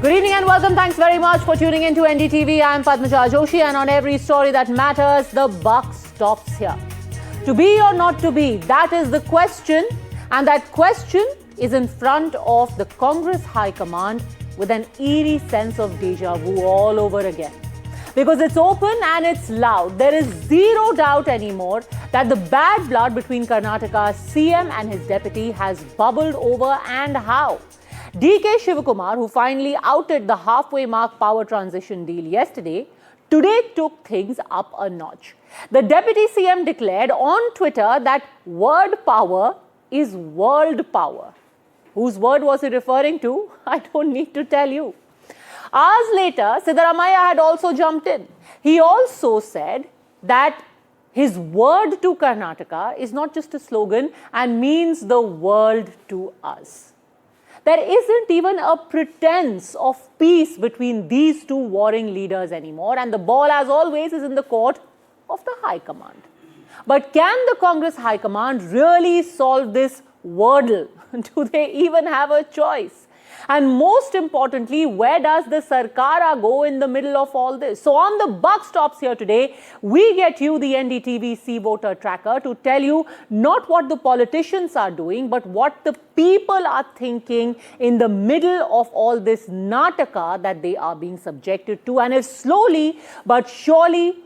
Good evening and welcome. Thanks very much for tuning in to NDTV. I'm Padmaja Joshi, and on every story that matters, the buck stops here. To be or not to be, that is the question, and that question is in front of the Congress High Command with an eerie sense of deja vu all over again. Because it's open and it's loud. There is zero doubt anymore that the bad blood between Karnataka's CM and his deputy has bubbled over, and how. DK Shivakumar, who finally outed the halfway mark power transition deal yesterday, today took things up a notch. The deputy CM declared on Twitter that word power is world power. Whose word was he referring to? I don't need to tell you. Hours later, Siddaramaiah had also jumped in. He also said that his word to Karnataka is not just a slogan and means the world to us. There isn't even a pretense of peace between these two warring leaders anymore, and the ball, as always, is in the court of the High Command. But can the Congress High Command really solve this wordle? Do they even have a choice? And most importantly, where does the Sarkara go in the middle of all this? So on the buck stops here today, we get you the NDTV-CVoter tracker to tell you not what the politicians are doing, but what the people are thinking in the middle of all this nataka that they are being subjected to. And if slowly but surely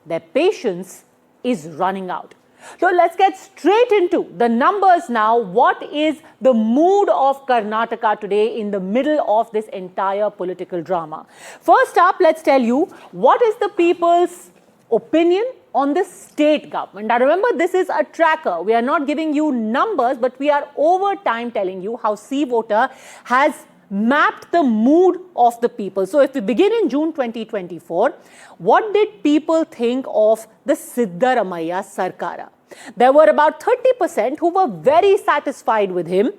their patience is running out. So let's get straight into the numbers now. What is the mood of Karnataka today in the middle of this entire political drama? First up, let's tell you what is the people's opinion on the state government. Now remember, this is a tracker. We are not giving you numbers, but we are over time telling you how CVoter has mapped the mood of the people. So if we begin in June 2024, what did people think of the Siddaramaiah Sarkara? There were about 30% who were very satisfied with him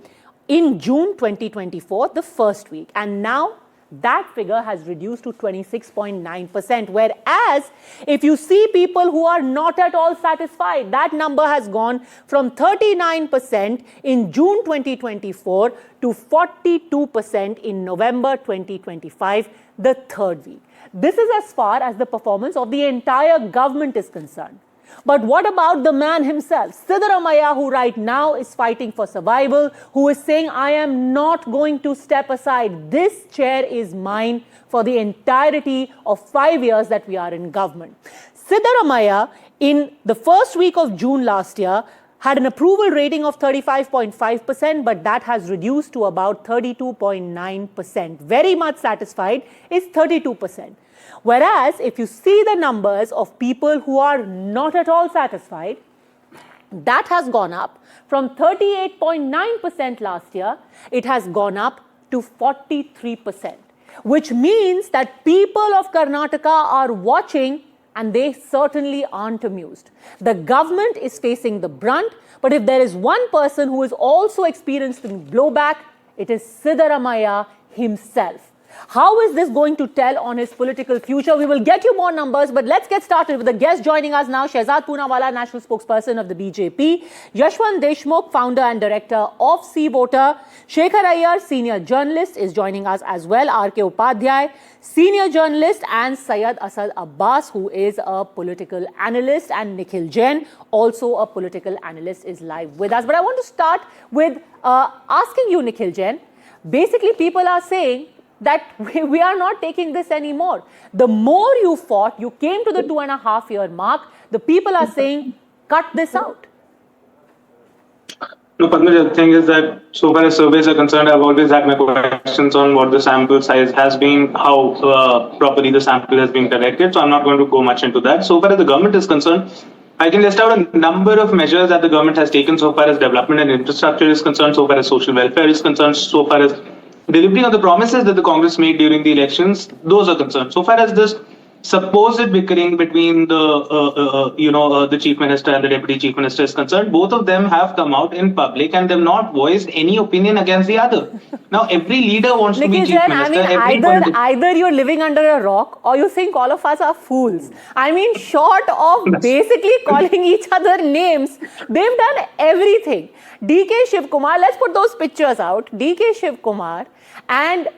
in June 2024, the first week. And now that figure has reduced to 26.9%. Whereas if you see people who are not at all satisfied, that number has gone from 39% in June 2024 to 42% in November 2025, the third week. This is as far as the performance of the entire government is concerned. But what about the man himself, Siddaramaiah, who right now is fighting for survival, who is saying, I am not going to step aside. This chair is mine for the entirety of 5 years that we are in government. Siddaramaiah, in the first week of June last year, had an approval rating of 35.5%, but that has reduced to about 32.9%. Very much satisfied is 32%. Whereas if you see the numbers of people who are not at all satisfied, that has gone up from 38.9% last year, it has gone up to 43%, which means that people of Karnataka are watching and they certainly aren't amused. The government is facing the brunt, but if there is one person who is also experiencing blowback, it is Siddaramaiah himself. How is this going to tell on his political future? We will get you more numbers, but let's get started with the guest joining us now. Shehzad Poonawala, national spokesperson of the BJP. Yashwant Deshmukh, founder and director of CVoter. Shekhar Iyer, senior journalist, is joining us as well. R.K. Upadhyay, senior journalist, and Syed Asad Abbas, who is a political analyst, and Nikhil Jain, also a political analyst, is live with us. But I want to start with asking you, Nikhil Jain. Basically, people are saying that we are not taking this anymore. The more you fought, you came to the 2.5-year mark, the people are saying, cut this out. No, Padmaja, the thing is that so far as surveys are concerned, I've always had my questions on what the sample size has been, how properly the sample has been collected, so I'm not going to go much into that. So far as the government is concerned, I can list out a number of measures that the government has taken so far as development and infrastructure is concerned, so far as social welfare is concerned, so far as delivery on the promises that the Congress made during the elections, those are concerned. So far as this supposed bickering between the chief minister and the deputy chief minister is concerned, both of them have come out in public and they've not voiced any opinion against the other. Now, every leader wants to be chief minister. Either you're living under a rock or you think all of us are fools. I mean, short of basically calling each other names, they've done everything. DK Shivakumar, let's put those pictures out. DK Shivakumar and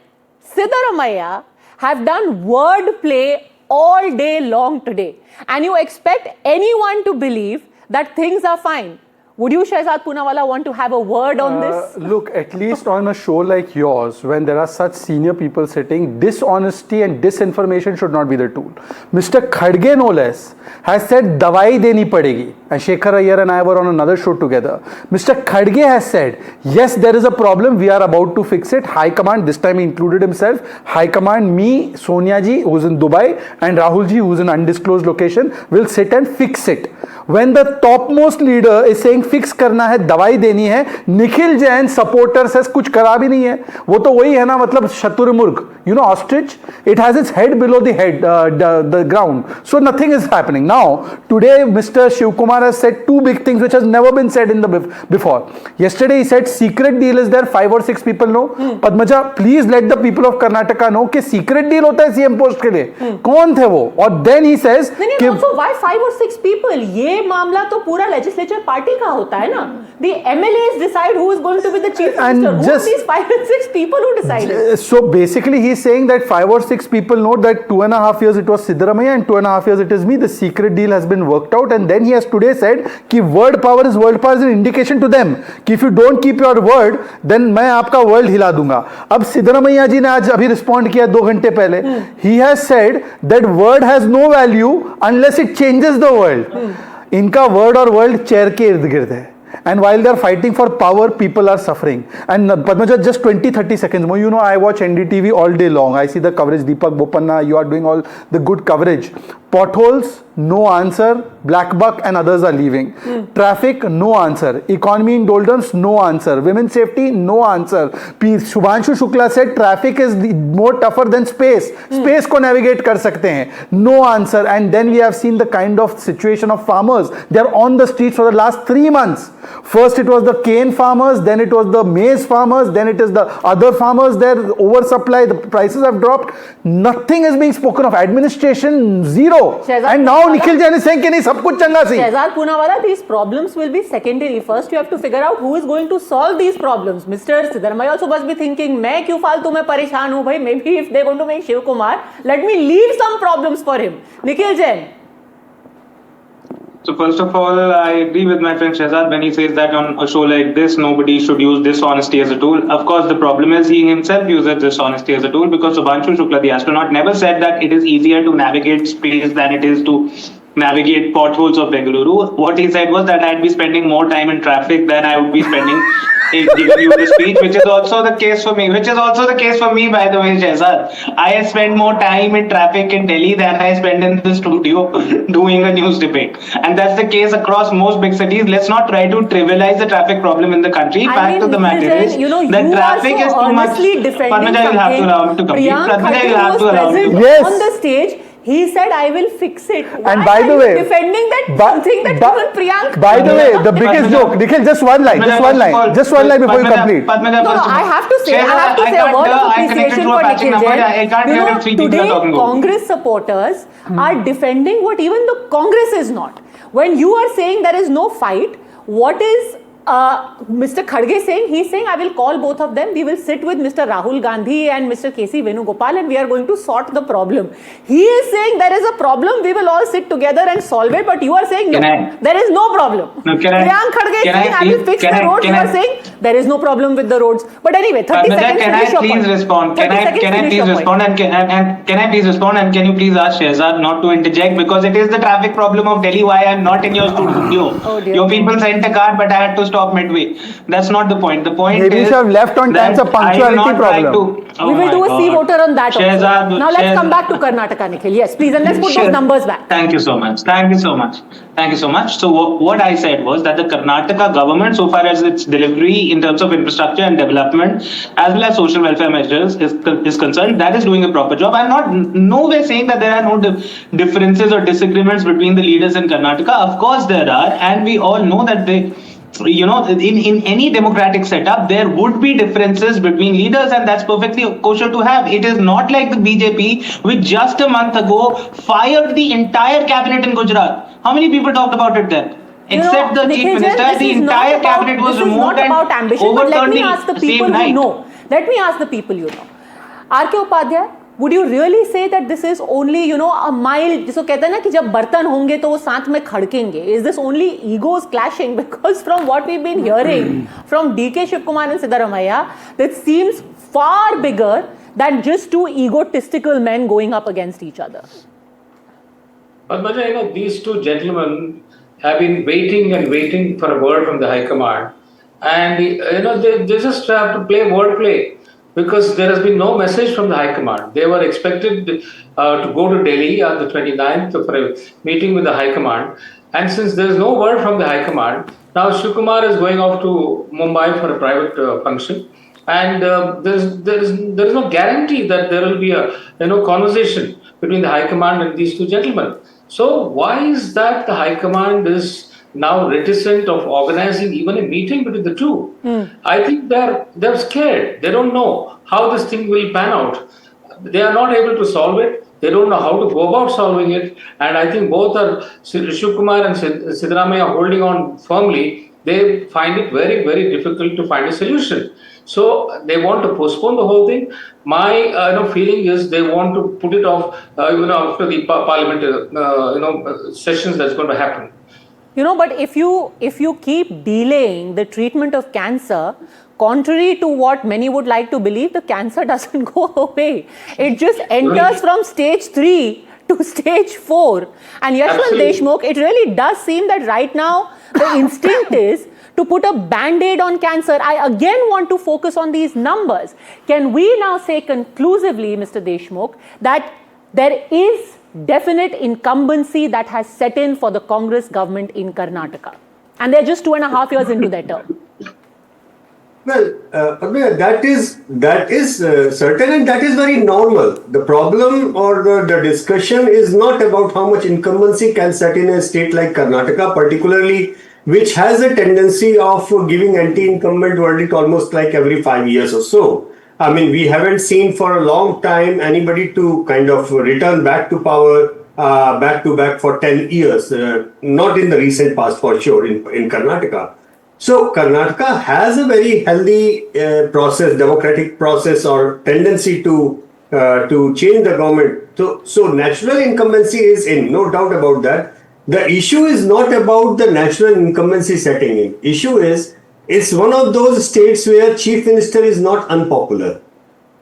Siddaramaiah have done word play all day long today. And you expect anyone to believe that things are fine. Would you, Shehzad Poonawalla, want to have a word on this? Look, at least on a show like yours, when there are such senior people sitting, dishonesty and disinformation should not be the tool. Mr. Khadge, no less, has said, "Dawai deni padegi." And Shekhar Iyer and I were on another show together. Mr. Khadge has said, "Yes, there is a problem. We are about to fix it." High Command, this time he included himself. High Command, me, Sonia ji, who's in Dubai, and Rahul ji, who's in undisclosed location, will sit and fix it. When the topmost leader is saying fix करना है, दवाई देनी है, Nikhil Jain supporter से कुछ करा भी नहीं है. वो तो वही है ना, मतलब शतुरमुर्ग, you know, ostrich, it has its head below the head, the ground, so nothing is happening. Now today Mr. Shivakumar has said two big things which has never been said in the before. Yesterday he said secret deal is there, 5 or 6 people know. Padmaja, please let the people of Karnataka know कि secret deal होता है CM post के लिए. कौन थे वो? और then he says कि also why 5 or 6 people? ये मामला तो पूरा legislature party का होता है ना. The MLAs decide who is going to be the chief minister. Who are these 5 and 6 people who decided? So basically he is saying that 5 or 6 people know that 2.5 years it was Siddaramaiah and 2.5 years it is me. The secret deal has been worked out, and then he has today said कि word power is an indication to them कि if you don't keep your word then मैं आपका world हिला दूंगा. अब सिद्धरामैया जी ने आज अभी रिस्पॉन्ड किया 2 घंटे पहले. He has said that word has no value unless it changes the world. इनका word और world चेयर के इर्द गिर्द है. And while they are fighting for power, people are suffering. And Padmaja, just 20-30 seconds more. You know, I watch NDTV all day long. I see the coverage. Deepak Bopanna, you are doing all the good coverage. Potholes, no answer. Black buck and others are leaving. Traffic, no answer. Economy in doldrums, no answer. Women's safety, no answer. Shubhanshu Shukla said traffic is more tougher than space. Space ko navigate kar sakte hain. No answer. And then we have seen the kind of situation of farmers. They are on the streets for the last 3 months. First it was the cane farmers, then it was the maize farmers, then it is the other farmers. Their oversupply, the prices have dropped. Nothing is being spoken of. Administration, zero. And now Nikhil Jain is saying कि नहीं सब कुछ चंगा सी. Shehzad Poonawalla, these problems will be secondary. First you have to figure out who is going to solve these problems. Mr. Siddaramaiah also must be thinking, मैं क्यों फालतू में परेशान हूँ भाई? Maybe if they're going to make Shivakumar, let me leave some problems for him. Nikhil Jain. So first of all, I agree with my friend Shehzad when he says that on a show like this, nobody should use dishonesty as a tool. Of course, the problem is he himself uses dishonesty as a tool because Shubhanshu Shukla, the astronaut, never said that it is easier to navigate space than it is to navigate potholes of Bengaluru. What he said was that I'd be spending more time in traffic than I would be spending giving you the speech, which is also the case for me. Which is also the case for me, by the way, Shehzad. I spend more time in traffic in Delhi than I spend in the studio doing a news debate. And that's the case across most big cities. Let's not try to trivialize the traffic problem in the country. Fact of the matter is that traffic is too much. Padmaja will have to allow him to complete. Padmaja will have to allow him to complete. Yes. On the stage, he said, I will fix it. Why and by the way, defending that something that even Priyank. By the way, the biggest joke, Nikhil, just one line before you complete. No, I have to say a word of appreciation for Nikhil Jain. Today, Congress supporters are defending what even the Congress is not. When you are saying there is no fight, what is Mr. Khadge saying? He's saying, I will call both of them. We will sit with Mr. Rahul Gandhi and Mr. KC Venugopal and we are going to sort the problem. He is saying there is a problem. We will all sit together and solve it. But you are saying, no, there is no problem. No, Priyank Khadge is saying, I will fix the roads. You are saying, there is no problem with the roads. But anyway, 30 seconds. Can I please respond? Can I please respond? And can I please respond? And can you please ask Shehzad not to interject? Because it is the traffic problem of Delhi why I am not in your studio. Oh dear. Your people sent a car, but I had to stop midway. That's not the point. The point Maybe is you should have left on time. It's a punctuality problem. We will do a C-voter on that also. Now let's come back to Karnataka, Nikhil. Yes, please. And let's put those numbers back. Thank you so much. So what I said was that the Karnataka government, so far as its delivery in terms of infrastructure and development, as well as social welfare measures is concerned, that is doing a proper job. I'm not no way saying that there are no differences or disagreements between the leaders in Karnataka. Of course there are, and we all know that in any democratic setup, there would be differences between leaders, and that's perfectly kosher to have. It is not like the BJP, which just a month ago fired the entire cabinet in Gujarat. How many people talked about it then? Except the chief minister, the entire cabinet was removed and overturned the same night. Let me ask the people you know. R.K. Upadhyay, would you really say that this is only, a mild, जिसको कहते हैं ना कि जब बर्तन होंगे तो वो साथ में खड़केंगे? Is this only egos clashing? Because from what we've been hearing from DK Shivakumar and Siddaramaiah, that seems far bigger than just two egotistical men going up against each other. But these two gentlemen have been waiting and waiting for a word from the High Command, and they just have to play wordplay because there has been no message from the High Command. They were expected to go to Delhi on the 29th for a meeting with the High Command, and since there is no word from the High Command, now Shivakumar is going off to Mumbai for a private function, and there is no guarantee that there will be a conversation between the High Command and these two gentlemen. So why is that the High Command is now reticent of organizing even a meeting between the two? I think they're scared. They don't know how this thing will pan out. They are not able to solve it. They don't know how to go about solving it. And I think both are Shivakumar and Siddaramaiah holding on firmly. They find it very, very difficult to find a solution. So they want to postpone the whole thing. My feeling is they want to put it off, after the parliament, sessions that's going to happen. But if you keep delaying the treatment of cancer, contrary to what many would like to believe, the cancer doesn't go away. It just enters from stage 3 to stage 4. And Yashwant Deshmukh, it really does seem that right now the instinct is to put a band-aid on cancer. I again want to focus on these numbers. Can we now say conclusively, Mr. Deshmukh, that there is definite incumbency that has set in for the Congress government in Karnataka? And they're just 2.5 years into their term. Well, that is certain, and that is very normal. The problem or the discussion is not about how much incumbency can set in a state like Karnataka, particularly which has a tendency of giving anti-incumbent verdict almost like every 5 years or so. I mean, we haven't seen for a long time anybody to kind of return back to power back to back for 10 years, not in the recent past for sure in Karnataka. So Karnataka has a very healthy process, democratic process or tendency to change the government. So natural incumbency is in, no doubt about that. The issue is not about the natural incumbency setting in. Issue is, it's one of those states where chief minister is not unpopular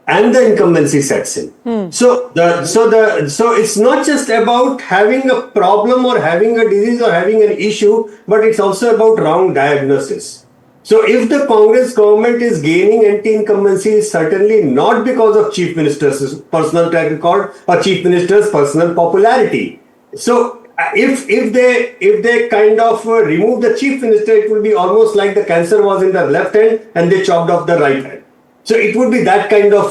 and the incumbency sets in. So it's not just about having a problem or having a disease or having an issue, but it's also about wrong diagnosis. So if the Congress government is gaining anti-incumbency, it's certainly not because of chief minister's personal track record or chief minister's personal popularity. So if they kind of remove the chief minister, it would be almost like the cancer was in the left hand and they chopped off the right hand. So it would be that kind of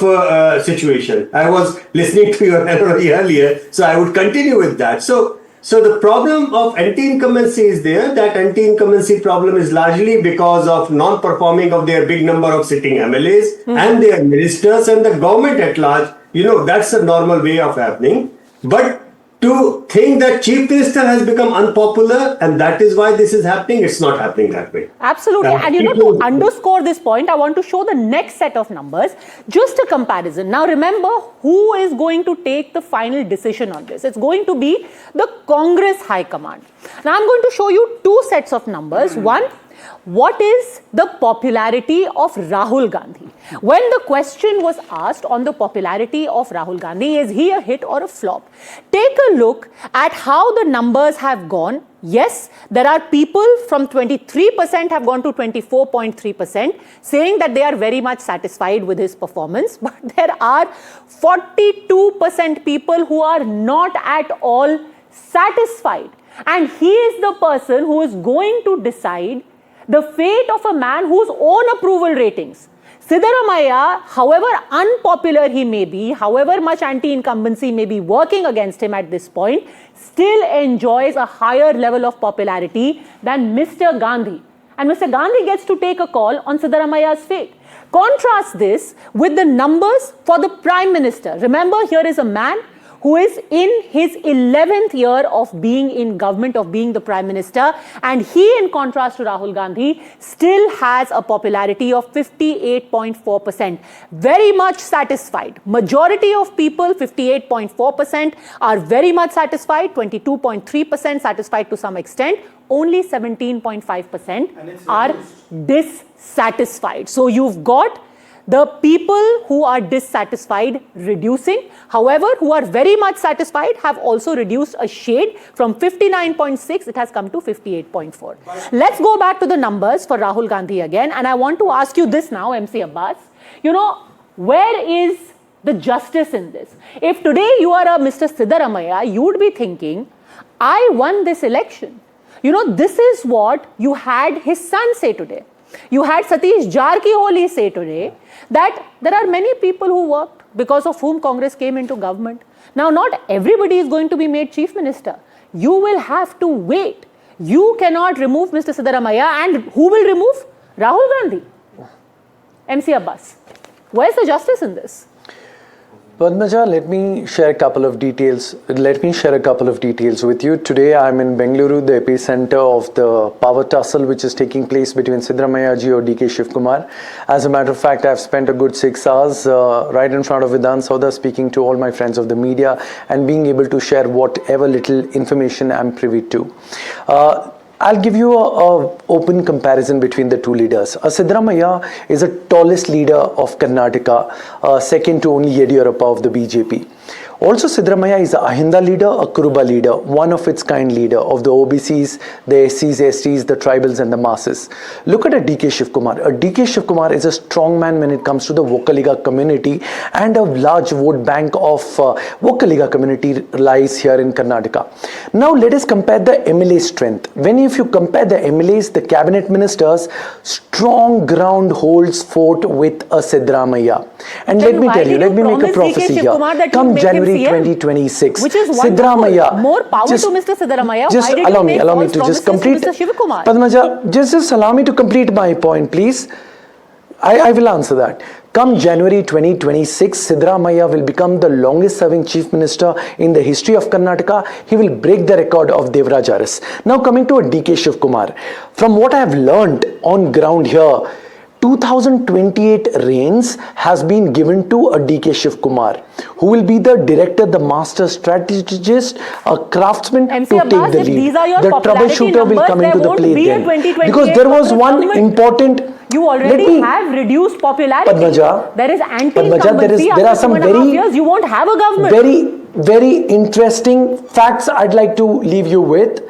situation. I was listening to your analogy earlier, so I would continue with that. So the problem of anti-incumbency is there. That anti-incumbency problem is largely because of non-performing of their big number of sitting MLAs and their ministers and the government at large. That's a normal way of happening. But to think that chief minister has become unpopular and that is why this is happening, it's not happening that way. Absolutely. And to underscore this point, I want to show the next set of numbers, just a comparison. Now remember, who is going to take the final decision on this? It's going to be the Congress High Command. Now I'm going to show you two sets of numbers. One, what is the popularity of Rahul Gandhi? When the question was asked on the popularity of Rahul Gandhi, is he a hit or a flop? Take a look at how the numbers have gone. Yes, there are people from 23% have gone to 24.3%, saying that they are very much satisfied with his performance. But there are 42% people who are not at all satisfied. And he is the person who is going to decide the fate of a man whose own approval ratings. Siddaramaiah, however unpopular he may be, however much anti-incumbency may be working against him at this point, still enjoys a higher level of popularity than Mr. Gandhi. And Mr. Gandhi gets to take a call on Siddaramaiah's fate. Contrast this with the numbers for the Prime Minister. Remember, here is a man who is in his 11th year of being in government, of being the Prime Minister, and he, in contrast to Rahul Gandhi, still has a popularity of 58.4%. Very much satisfied. Majority of people, 58.4%, are very much satisfied, 22.3% satisfied to some extent, only 17.5% are dissatisfied. So you've got the people who are dissatisfied reducing. However, who are very much satisfied have also reduced a shade. From 59.6, it has come to 58.4. Let's go back to the numbers for Rahul Gandhi again. And I want to ask you this now, MC Abbas. You know, where is the justice in this? If today you are a Mr. Siddaramaiah, you would be thinking, I won this election. You know, this is what you had his son say today. You had Satish Jarkiholi say today that there are many people who worked because of whom Congress came into government. Now, not everybody is going to be made Chief Minister. You will have to wait. You cannot remove Mr. Siddaramaiah, and who will remove? Rahul Gandhi. MC Abbas, where's the justice in this? Padmaja, let me share a couple of details with you. Today I'm in Bengaluru, the epicenter of the power tussle which is taking place between Siddaramaiah-ji or DK Shivakumar. As a matter of fact, I've spent a good 6 hours right in front of Vidhan Saudha speaking to all my friends of the media and being able to share whatever little information I'm privy to. I'll give you a open comparison between the two leaders. Siddaramaiah is the tallest leader of Karnataka, second to only Yediyurappa of the BJP. Also, Siddaramaiah is a Ahinda leader, a Kuruba leader, one of its kind leader of the OBCs, the SCs, STs, the tribals and the masses. Look at a DK Shivakumar. A DK Shivakumar is a strong man when it comes to the Vokaliga community, and a large vote bank of Vokaliga community lies here in Karnataka. Now let us compare the MLA strength. If you compare the MLAs, the cabinet ministers, strong ground holds fort with a Siddaramaiah. And let me tell you, let me make a prophecy here. Come January 2026, which is Siddaramaiah, more power to Mr. Siddaramaiah. Just allow me to just complete. Padmaja, just allow me to complete my point, please. I will answer that. Come January 2026, Siddaramaiah will become the longest serving Chief Minister in the history of Karnataka. He will break the record of Devraj Aras. Now coming to a DK Shivakumar. From what I have learned on ground here, 2028 reigns has been given to a DK Shivakumar, who will be the director, the master strategist, a craftsman MC to Abbas, take the lead. The troubleshooter will come into the play then. Because there was one important... You already have reduced popularity. Padmaja, there is anti-incumbency. There are some very... years, you won't have a government. Very interesting facts I'd like to leave you with.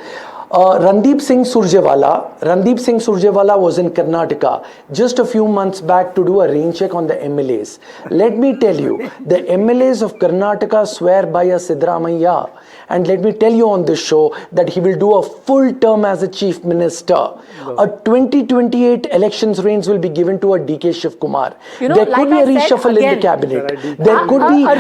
Randeep Singh Surjewala was in Karnataka just a few months back to do a rain check on the MLAs. Let me tell you, the MLAs of Karnataka swear by a Siddaramaiah, and let me tell you on this show that he will do a full term as a chief minister. A 2028 elections reigns will be given to a DK Shivakumar. There could be a reshuffle in the cabinet. There could be a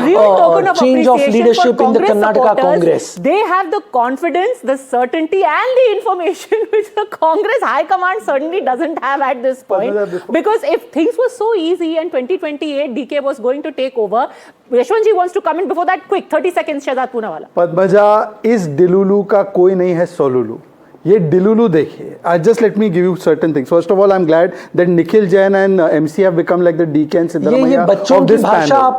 change of leadership in the Karnataka Congress. They have the confidence, the certainty and the information which the Congress High Command certainly doesn't have at this point. Because if things were so easy and 2028 DK was going to take over, Yashwantji wants to come in before that. Quick, 30 seconds, Shahzad Poonawala. Padmaja, is Dilulu ka koi nahi hai Solulu. ये डिलुलू देखिए. Just let me give you certain things. First of all, I'm glad that Nikhil Jain and MC have become like the DK and Siddaramaiah of this panel.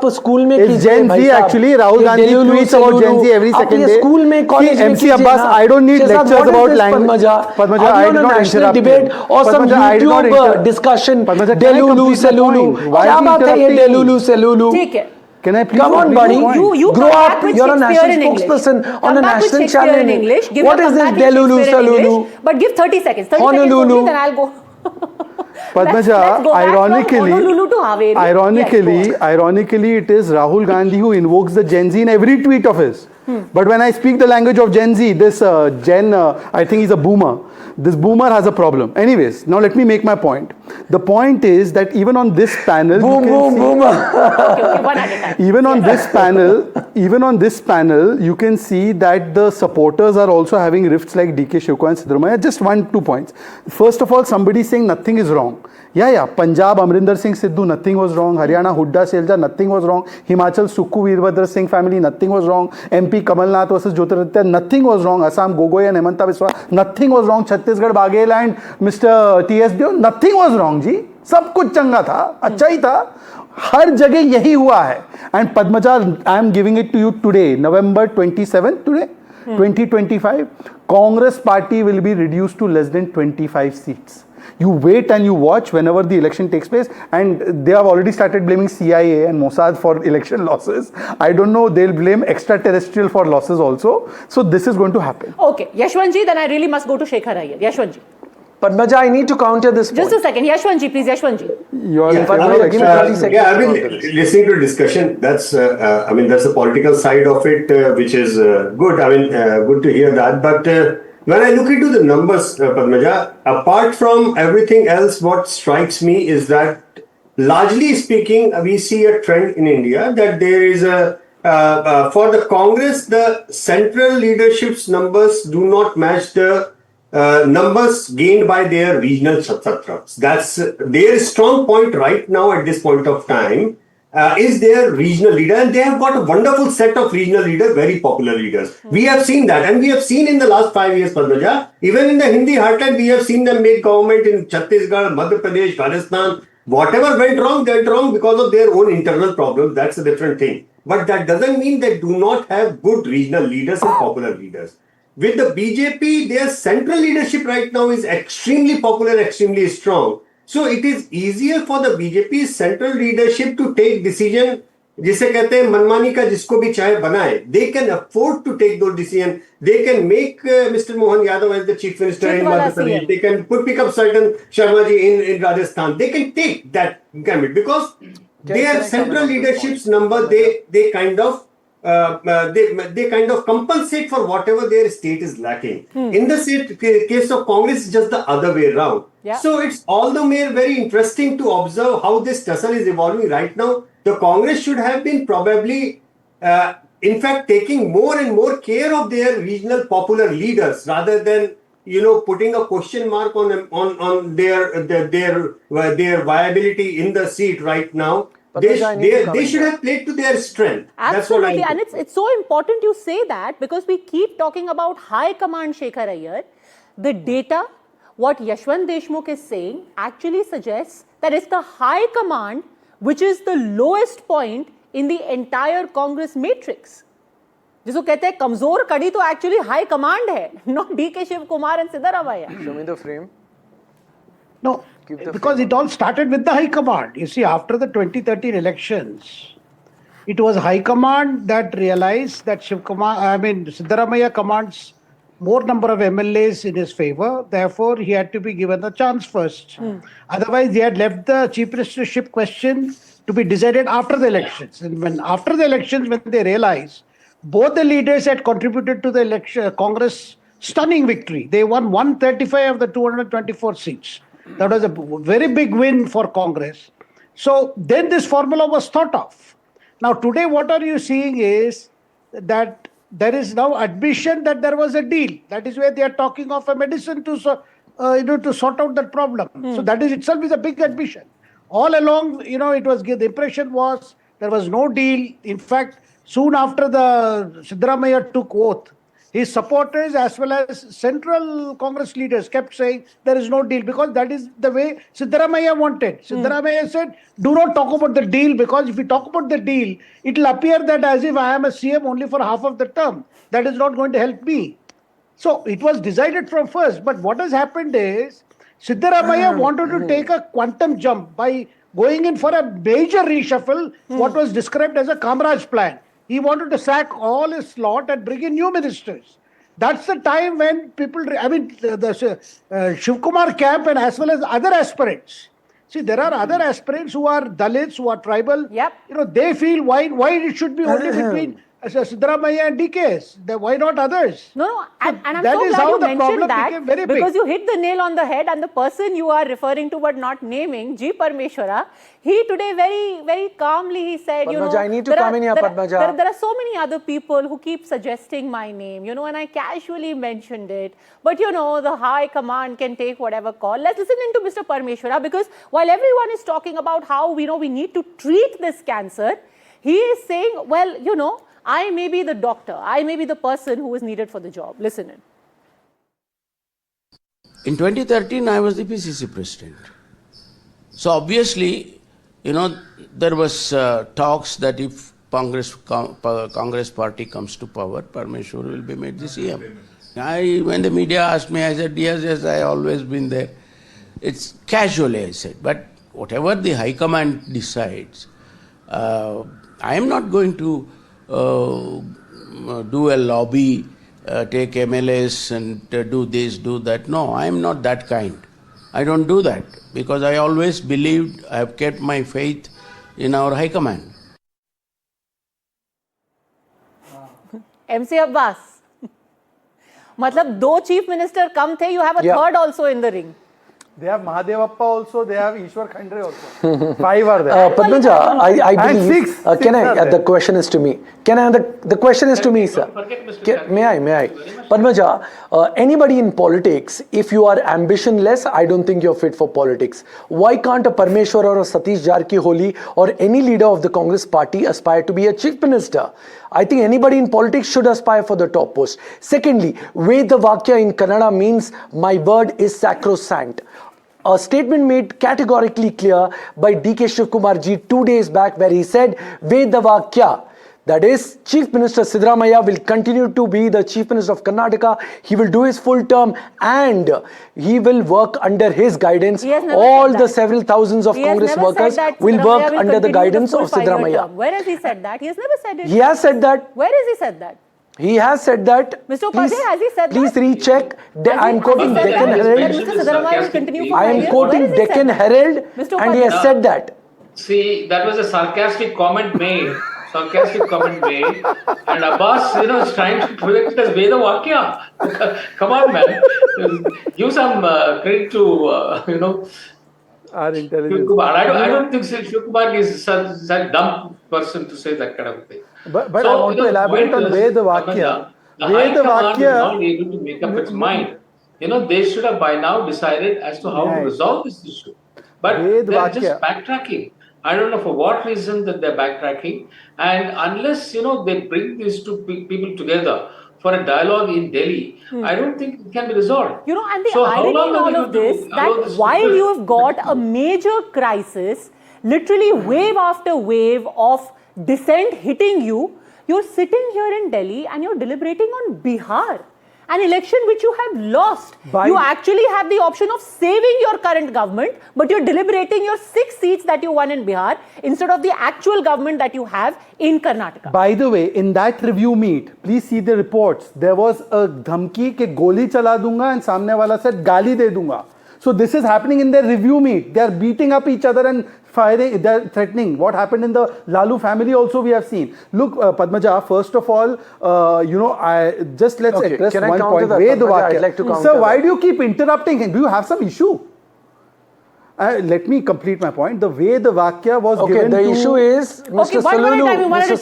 It's Gen Z actually. Rahul Gandhi tweets about Gen Z every second day. See, MC Abbas, I don't need lectures about language. Padmaja, I did not interrupt you. Or some YouTube discussion. Delulu, Selulu. क्या बात है ये Delulu, Selulu? ठीक है. Can I please? Come on, buddy. You grow up. You're a national spokesperson on a national channel in English. Give what is this Delulu, Salulu? But give 30 seconds. 30 Honolulu. seconds, then I'll go. Padmaja, ironically, it is Rahul Gandhi who invokes the Gen Z in every tweet of his. But when I speak the language of Gen Z, this I think he's a boomer. This boomer has a problem. Anyways, now let me make my point. The point is that even on this panel, boomer. even on this panel, even on this panel, you can see that the supporters are also having rifts like DK Shivakumar and Siddaramaiah. Just 1-2 points. First of all, somebody saying nothing is wrong. Yeah. Punjab, Amrinder Singh Sidhu, nothing was wrong. Haryana, Hudda Selja, nothing was wrong. Himachal, Sukhu Veerappa Singh family, nothing was wrong. MP Kamalnath versus Jyotiraditya, nothing was wrong. Assam, Gogoi and Hemanta Biswa, nothing was wrong. Chhattisgarh, Baghel and Mr. T.S. Deo, nothing was wrong, ji. सब कुछ चंगा था, अच्छा ही था. हर जगह यही हुआ है. And Padmaja, I am giving it to you today, November 27th, today, 2025. Congress party will be reduced to less than 25 seats. You wait and you watch whenever the election takes place, and they have already started blaming CIA and Mossad for election losses. I don't know, they'll blame extraterrestrial for losses also. So this is going to happen. Okay, Yashwantji, then I really must go to Shekhar Iyer. Yashwantji. Padmaja, I need to counter this point. Just a second. Yashwantji, please, Yashwantji. I've been listening to the discussion. That's, that's the political side of it, which is good. Good to hear that. But when I look into the numbers, Padmaja, apart from everything else, what strikes me is that, largely speaking, we see a trend in India that there is for the Congress, the central leadership's numbers do not match the numbers gained by their regional satraps. That's their strong point right now at this point of time, is their regional leader, and they have got a wonderful set of regional leaders, very popular leaders. We have seen that, and we have seen in the last 5 years, Padmaja, even in the Hindi heartland, we have seen them make government in Chhattisgarh, Madhya Pradesh, Rajasthan. Whatever went wrong because of their own internal problems. That's a different thing. But that doesn't mean they do not have good regional leaders and popular leaders. With the BJP, their central leadership right now is extremely popular, extremely strong. So it is easier for the BJP central leadership to take decision, जिसे कहते हैं मनमानी का जिसको भी चाहे बनाए. They can afford to take those decisions. They can make Mr. Mohan Yadav as the chief minister in Madhya Pradesh. They can pick up certain Sharma ji in Rajasthan. They can take that gambit because their central leadership's number, they kind of compensate for whatever their state is lacking. In the case of Congress, it's just the other way around. Yeah. So it's all the more very interesting to observe how this tussle is evolving right now. The Congress should have been probably, in fact, taking more and more care of their regional popular leaders rather than putting a question mark on their viability in the seat right now. They should have played to their strength. Absolutely. That's what and it's so important you say that because we keep talking about high command, Shekhar Iyer. The data, what Yashwant Deshmukh is saying, actually suggests that it's the high command which is the lowest point in the entire Congress matrix. जिसको कहते हैं कमजोर कड़ी तो actually high command है, not DK Shivakumar and Siddaramaiah. Show me the frame. No, because it all started with the High Command. You see, after the 2013 elections, it was High Command that realized that Siddaramaiah commands more number of MLAs in his favor. Therefore, he had to be given a chance first. Otherwise, they had left the chief ministership question to be decided after the elections. And after the elections, when they realized both the leaders had contributed to the Congress stunning victory. They won 135 of the 224 seats. That was a very big win for Congress. So then this formula was thought of. Now today what are you seeing is that there is now admission that there was a deal. That is where they are talking of a medicine to sort out that problem. So that is itself is a big admission. All along, it was the impression was there was no deal. In fact, soon after the Siddaramaiah took oath, his supporters as well as central Congress leaders kept saying there is no deal because that is the way Siddaramaiah wanted. Siddaramaiah said, do not talk about the deal because if we talk about the deal, it will appear that as if I am a CM only for half of the term. That is not going to help me. So it was decided from first. But what has happened is Siddaramaiah wanted to take a quantum jump by going in for a major reshuffle, what was described as a Kamraj plan. He wanted to sack all his lot and bring in new ministers. That's the time when people, the Shivakumar camp and as well as other aspirants. See, there are other aspirants who are Dalits, who are tribal. Yep. They feel why it should be only between Siddaramaiah and DKS. Why not others? No, and I'm that so is glad how you the mentioned problem that became very because big. you hit the nail on the head, and the person you are referring to but not naming, G. Parmeshwara, he today very, very calmly he said, Padmaja, I need to there come in here, Padmaja. there are so many other people who keep suggesting my name, and I casually mentioned it. But the high command can take whatever call. Let's listen into Mr. Parmeshwara, because while everyone is talking about how we need to treat this cancer, he is saying, well, I may be the doctor, I may be the person who is needed for the job. Listen in. In 2013, I was the PCC president. So obviously, there was talks that if Congress party comes to power, Parmeshwar will be made the CM. When the media asked me, I said, yes, I always been there. It's casually, I said, but whatever the High Command decides, I am not going to do a lobby, take MLAs and do this, do that. No, I am not that kind. I don't do that because I always believed, I have kept my faith in our High Command. MC Abbas. मतलब 2 chief minister come the, you have a third also in the ring. They have Mahadevappa also, they have Ishwar Khandre also. 5 are there. Padmaja, I believe. Six Can I? are there. The question is to me. Can I? The question is to me, sir. May I? Padmaja, anybody in politics, if you are ambitionless, I don't think you're fit for politics. Why can't a Parmeshwar or a Satish Jarkiholi or any leader of the Congress party aspire to be a chief minister? I think anybody in politics should aspire for the top post. Secondly, Veda Vakya in Kannada means my word is sacrosanct. A statement made categorically clear by DK Shivakumar ji 2 days back, where he said Veda Vakya, that is, Chief Minister Siddaramaiah will continue to be the Chief Minister of Karnataka. He will do his full term and he will work under his guidance. All the several thousands of Congress workers will work under the guidance of Siddaramaiah. Where has he said that? He has never said it. He has said that. Where has he said that? He has said that. Mr. Upadhyay, has he said please that? recheck. I am quoting Deccan Herald. Mr. Siddaramaiah will continue for I am quoting Deccan Herald and he has said that. See, that was a sarcastic comment made. And Abbas, is trying to project it as Veda Vakya. Come on, man. Give some credit to, Our intelligence. Shivakumar. I don't think Shivakumar is such a dumb person to say that kind of thing. But I want to elaborate on Veda Vakya. The High Command is not able to make up its mind. They should have by now decided as to how to resolve this issue. But they're just backtracking. I don't know for what reason that they're backtracking. And unless, they bring these two people together for a dialogue in Delhi, I don't think it can be resolved. And the irony in all of this, that while you have got a major crisis, literally wave after wave of dissent hitting you, you're sitting here in Delhi and you're deliberating on Bihar, an election which you have lost. You actually have the option of saving your current government, but you're deliberating your 6 seats that you won in Bihar instead of the actual government that you have in Karnataka. By the way, in that review meet, please see the reports. There was a dhamki ke goli chala dunga and samne wala said gali de dunga. So this is happening in their review meet. They are beating up each other and firing, they are threatening. What happened in the Lalu family also we have seen. Look, Padmaja, first of all, let's address one point. Veda Vakya. Sir, why do you keep interrupting him? Do you have some issue? Let me complete my point. The Veda Vakya was given to... the issue is Mr. One at a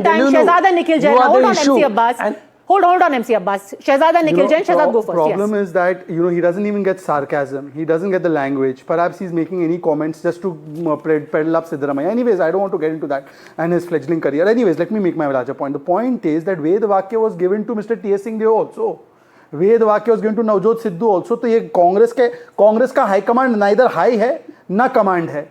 time. Shehzada Nikhil Jain. Hold on, MC Abbas. Hold on, MC Abbas. Shehzada Nikhil Jain, Shehzad, go first. The problem is that, he doesn't even get sarcasm. He doesn't get the language. Perhaps he's making any comments just to peddle up Siddaramaiah. Anyways, I don't want to get into that and his fledgling career. Anyways, let me make my larger point. The point is that Veda Vakya was given to Mr. T.S. Singh Deo also. Veda Vakya was given to Navjot Sidhu also. So, ये Congress का high command neither high है, na command है.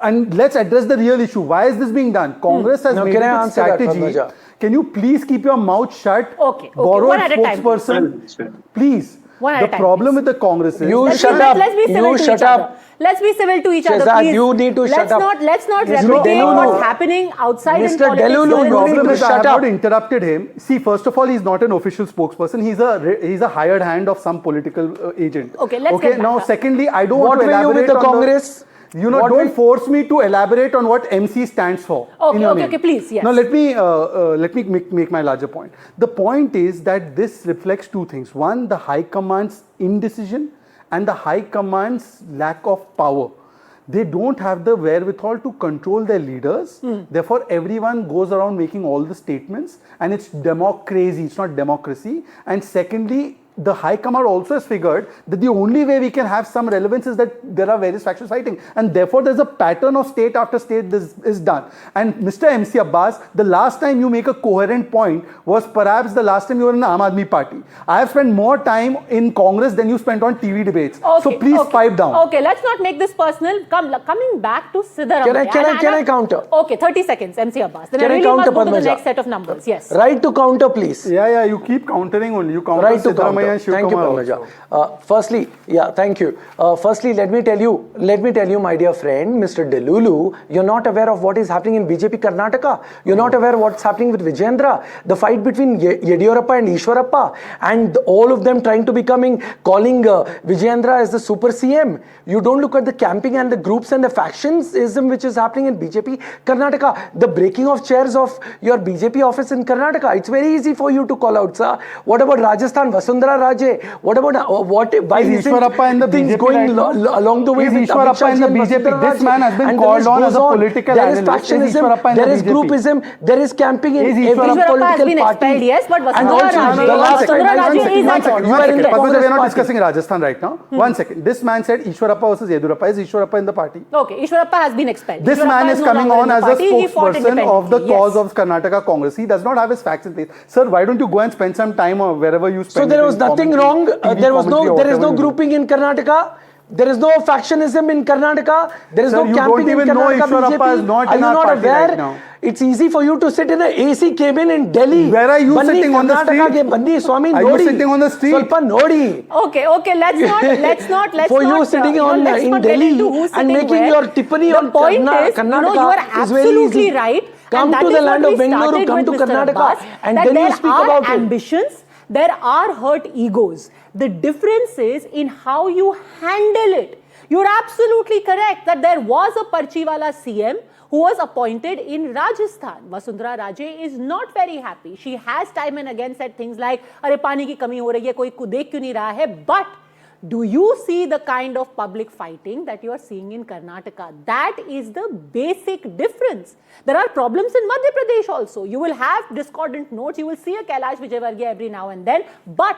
And let's address the real issue. Why is this being done? Congress has made it a strategy. Can you please keep your mouth shut? Okay. Borrow One a at a time. spokesperson. Please. The problem with the Congress is... You shut up. Let's be civil to each other. Let's be civil to each other, please. You need to shut up. Let's not replicate what's happening outside in politics. The problem is I have not interrupted him. See, first of all, he's not an official spokesperson. He's a hired hand of some political agent. Okay, let's get back now, up. secondly, I don't want to elaborate with the Congress? You know, don't force me to elaborate on what MC stands for. Okay, please, yes. Now let me make my larger point. The point is that this reflects two things. One, the High Command's indecision and the High Command's lack of power. They don't have the wherewithal to control their leaders. Therefore, everyone goes around making all the statements, and it's democracy, it's not democracy. And secondly, the High Command also has figured that the only way we can have some relevance is that there are various factions fighting, and therefore there's a pattern of state after state this is done. And Mr. MC Abbas, the last time you make a coherent point was perhaps the last time you were in the Aam Aadmi Party. I have spent more time in Congress than you spent on TV debates. So please pipe down. Okay, let's not make this personal. Coming back to Siddaramaiah. Can I counter? Okay, 30 seconds, MC Abbas. Then Can I really I counter, must go to the Padmaja? next set of numbers. Yes. Right to counter, please. Yeah, you keep countering only. You counter Right to Siddaramaiah counter. and Thank you, Shivakumar. Firstly, thank you. Firstly, let me tell you, my dear friend, Mr. Delulu, you're not aware of what is happening in BJP Karnataka. You're not aware of what's happening with Vijayendra. The fight between Yediyurappa and Ishwarappa, and all of them trying to calling Vijayendra as the super CM. You don't look at the camping and the groups and the factionism which is happening in BJP Karnataka. The breaking of chairs of your BJP office in Karnataka. It's very easy for you to call out, sir. What about Rajasthan, Vasundhara Raje? What about why is Ishwarappa in the things BJP going right along the way? Is with Ishwarappa in the Amit Shah and BJP? Vasundhara This Raje? man has been And the called list on goes as a political There is analyst. Is factionism, Ishwarappa in there the is BJP? groupism, there is camping in every Ishwarappa has political been party. expelled, yes, but And Vasundhara also, Raje, the last Vasundhara Raje is One not. second. You are in the Padmaja, Congress we are not party. discussing Rajasthan right now. 1 second. This man said Ishwarappa versus Yediyurappa. Is Ishwarappa in the party? Okay, Ishwarappa has been expelled. This Ishwarappa man is no coming longer on in as the a party. He fought spokesperson of the independently. cause Yes. of Karnataka Congress. He does not have his facts in place. Sir, why don't you go and spend some time or wherever you spend So there it was in nothing commentary, wrong. TV There is commentary, no grouping in Karnataka. There is no factionism in Karnataka. There is Sir, no you camping don't even in know Karnataka Ishwarappa BJP. is not Are in you our not party aware? right now. It's easy for you to sit in an AC cabin in Delhi. Where are you Bandi sitting on the Karnataka street? ke Bandi Swami Are Nodi. you sitting on the street? Swalpa Nodi. Okay, let's not. For you sitting let's in not get Delhi into who's and sitting making where. your tippani The on point is, Karnataka you are is very absolutely easy. right. Come and that to is the what land of we Bengaluru, started come with to Mr. Karnataka, Abbas, and that then you there speak are about it. ambitions, there are hurt egos. The difference is in how you handle it. You're absolutely correct that there was a Parchiwala CM who was appointed in Rajasthan. Vasundhara Raje is not very happy. She has time and again said things like, "Arey pani ki kami ho rahi hai, koi dekh kyun nahi raha hai?" But do you see the kind of public fighting that you are seeing in Karnataka? That is the basic difference. There are problems in Madhya Pradesh also. You will have discordant notes. You will see a Kailash Vijayvargiya every now and then. But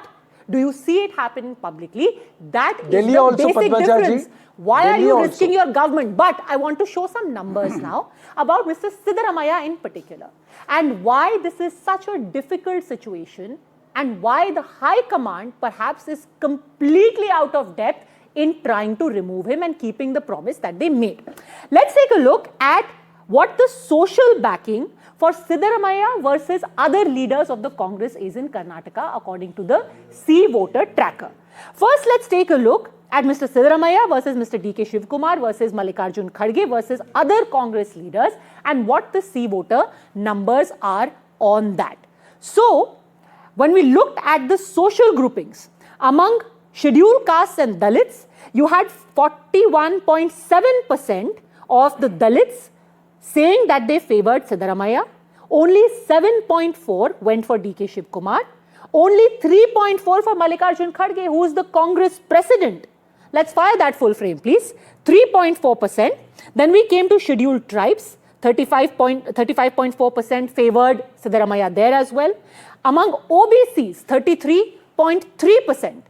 do you see it happening publicly? That is Delhi the also, basic Padmaja difference. ji. Why are Delhi you also. risking your government? But I want to show some numbers now about Mr. Siddaramaiah in particular, and why this is such a difficult situation, and why the High Command perhaps is completely out of depth in trying to remove him and keeping the promise that they made. Let's take a look at what the social backing for Siddaramaiah versus other leaders of the Congress is in Karnataka according to the CVoter tracker. First, let's take a look at Mr. Siddaramaiah versus Mr. DK Shivakumar versus Mallikarjun Kharge versus other Congress leaders and what the CVoter numbers are on that. So, when we looked at the social groupings among scheduled castes and Dalits, you had 41.7% of the Dalits saying that they favored Siddaramaiah. Only 7.4 went for DK Shivakumar. Only 3.4 for Mallikarjun Kharge, who is the Congress president. Let's fire that full frame, please. 3.4%. Then we came to scheduled tribes. 35.4% favored Siddaramaiah there as well. Among OBCs, 33.3%.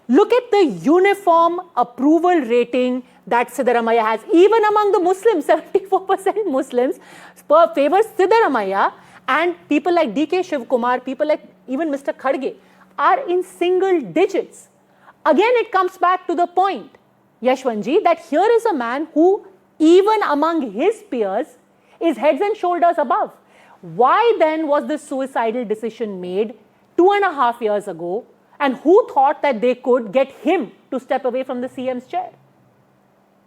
Look at the uniform approval rating that Siddaramaiah has. Even among the Muslims, 74% Muslims favor Siddaramaiah, and people like DK Shivakumar, people like even Mr. Kharge are in single digits. Again, it comes back to the point, Yashwanji, that here is a man who, even among his peers, is heads and shoulders above. Why then was this suicidal decision made 2.5 years ago? And who thought that they could get him to step away from the CM's chair?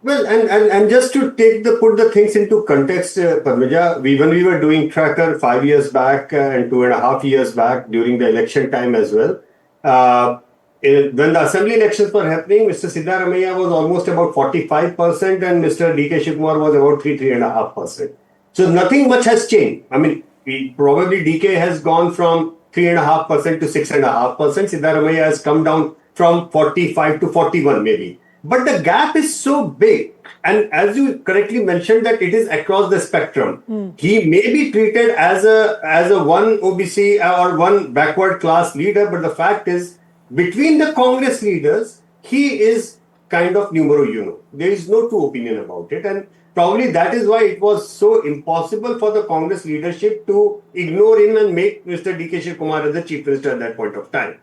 Well, and just to put the things into context, Padmaja, when we were doing tracker 5 years back and 2.5 years back during the election time as well, when the assembly elections were happening, Mr. Siddaramaiah was almost about 45% and Mr. DK Shivakumar was about 3.5%. So nothing much has changed. I mean, probably DK has gone from 3.5% to 6.5%. Siddaramaiah has come down from 45 to 41 maybe. But the gap is so big. And as you correctly mentioned that it is across the spectrum. He may be treated as a one OBC or one backward class leader, but the fact is, between the Congress leaders, he is kind of numero uno. There is no true opinion about it. And probably that is why it was so impossible for the Congress leadership to ignore him and make Mr. DK Shivakumar as the chief minister at that point of time.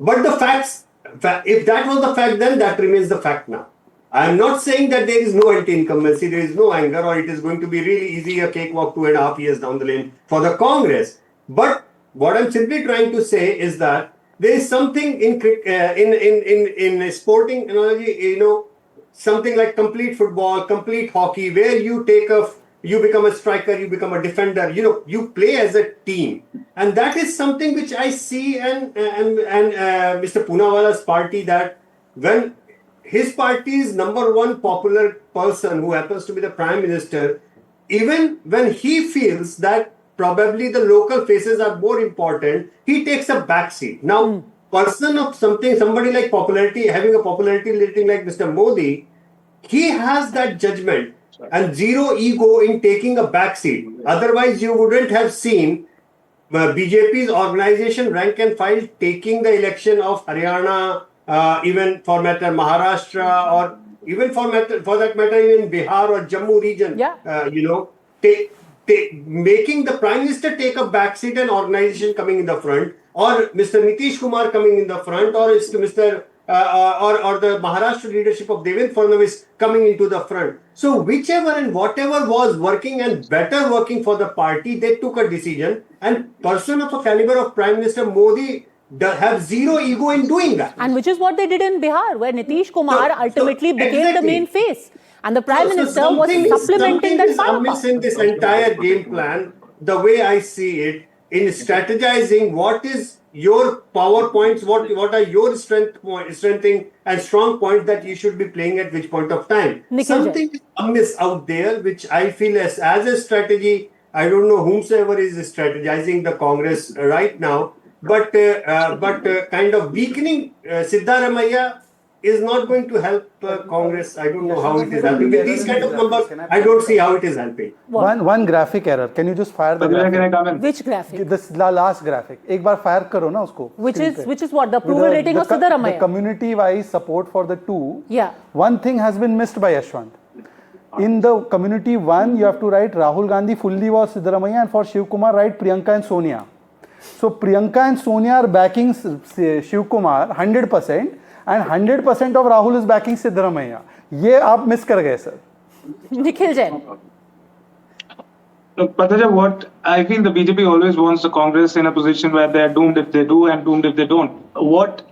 But the facts, if that was the fact then, that remains the fact now. I am not saying that there is no anti-incumbency, there is no anger, or it is going to be really easy, a cakewalk 2.5 years down the lane for the Congress. But what I'm simply trying to say is that there is something in sporting analogy, something like complete football, complete hockey, where you become a striker, you become a defender, you play as a team. And that is something which I see and Mr. Poonawala's party, that when his party's number one popular person who happens to be the Prime Minister, even when he feels that probably the local faces are more important, he takes a backseat. Now, person of somebody like popularity, having a popularity rating like Mr. Modi, he has that judgment and zero ego in taking a backseat. Otherwise, you wouldn't have seen BJP's organization rank and file taking the election of Haryana, even for matter Maharashtra, or even for that matter even Bihar or Jammu region. Making the Prime Minister take a backseat and organization coming in the front, or Mr. Nitish Kumar coming in the front, or it's Mr. Or the Maharashtra leadership of Devendra Fadnavis coming into the front. So whichever and whatever was working and better working for the party, they took a decision. And person of a caliber of Prime Minister Modi have zero ego in doing that. And which is what they did in Bihar, where Nitish Kumar ultimately became the main face. And the Prime Minister was supplementing that power. Something is amiss in this entire game plan, the way I see it, in strategizing what is your power points, what are your strengthening and strong points that you should be playing at which point of time. Something is amiss out there, which I feel as a strategy. I don't know whomsoever is strategizing the Congress right now, but kind of weakening Siddaramaiah is not going to help Congress. I don't know how it is helping. With these kind of numbers, I don't see how it is helping. One graphic error. Can you just fire the graphic? Which graphic? This last graphic. एक बार fire करो ना उसको. Which is what? The approval rating of Siddaramaiah. The community-wise support for the two. Yeah. One thing has been missed by Yashwant. In the community one, you have to write Rahul Gandhi fully was Siddaramaiah, and for Shivakumar write Priyanka and Sonia. So Priyanka and Sonia are backing Shivakumar 100%. And 100% of Rahul is backing Siddaramaiah. ये आप miss कर गए sir. Nikhil Jain. Look, Pataja, what I feel the BJP always wants the Congress in a position where they are doomed if they do and doomed if they don't. What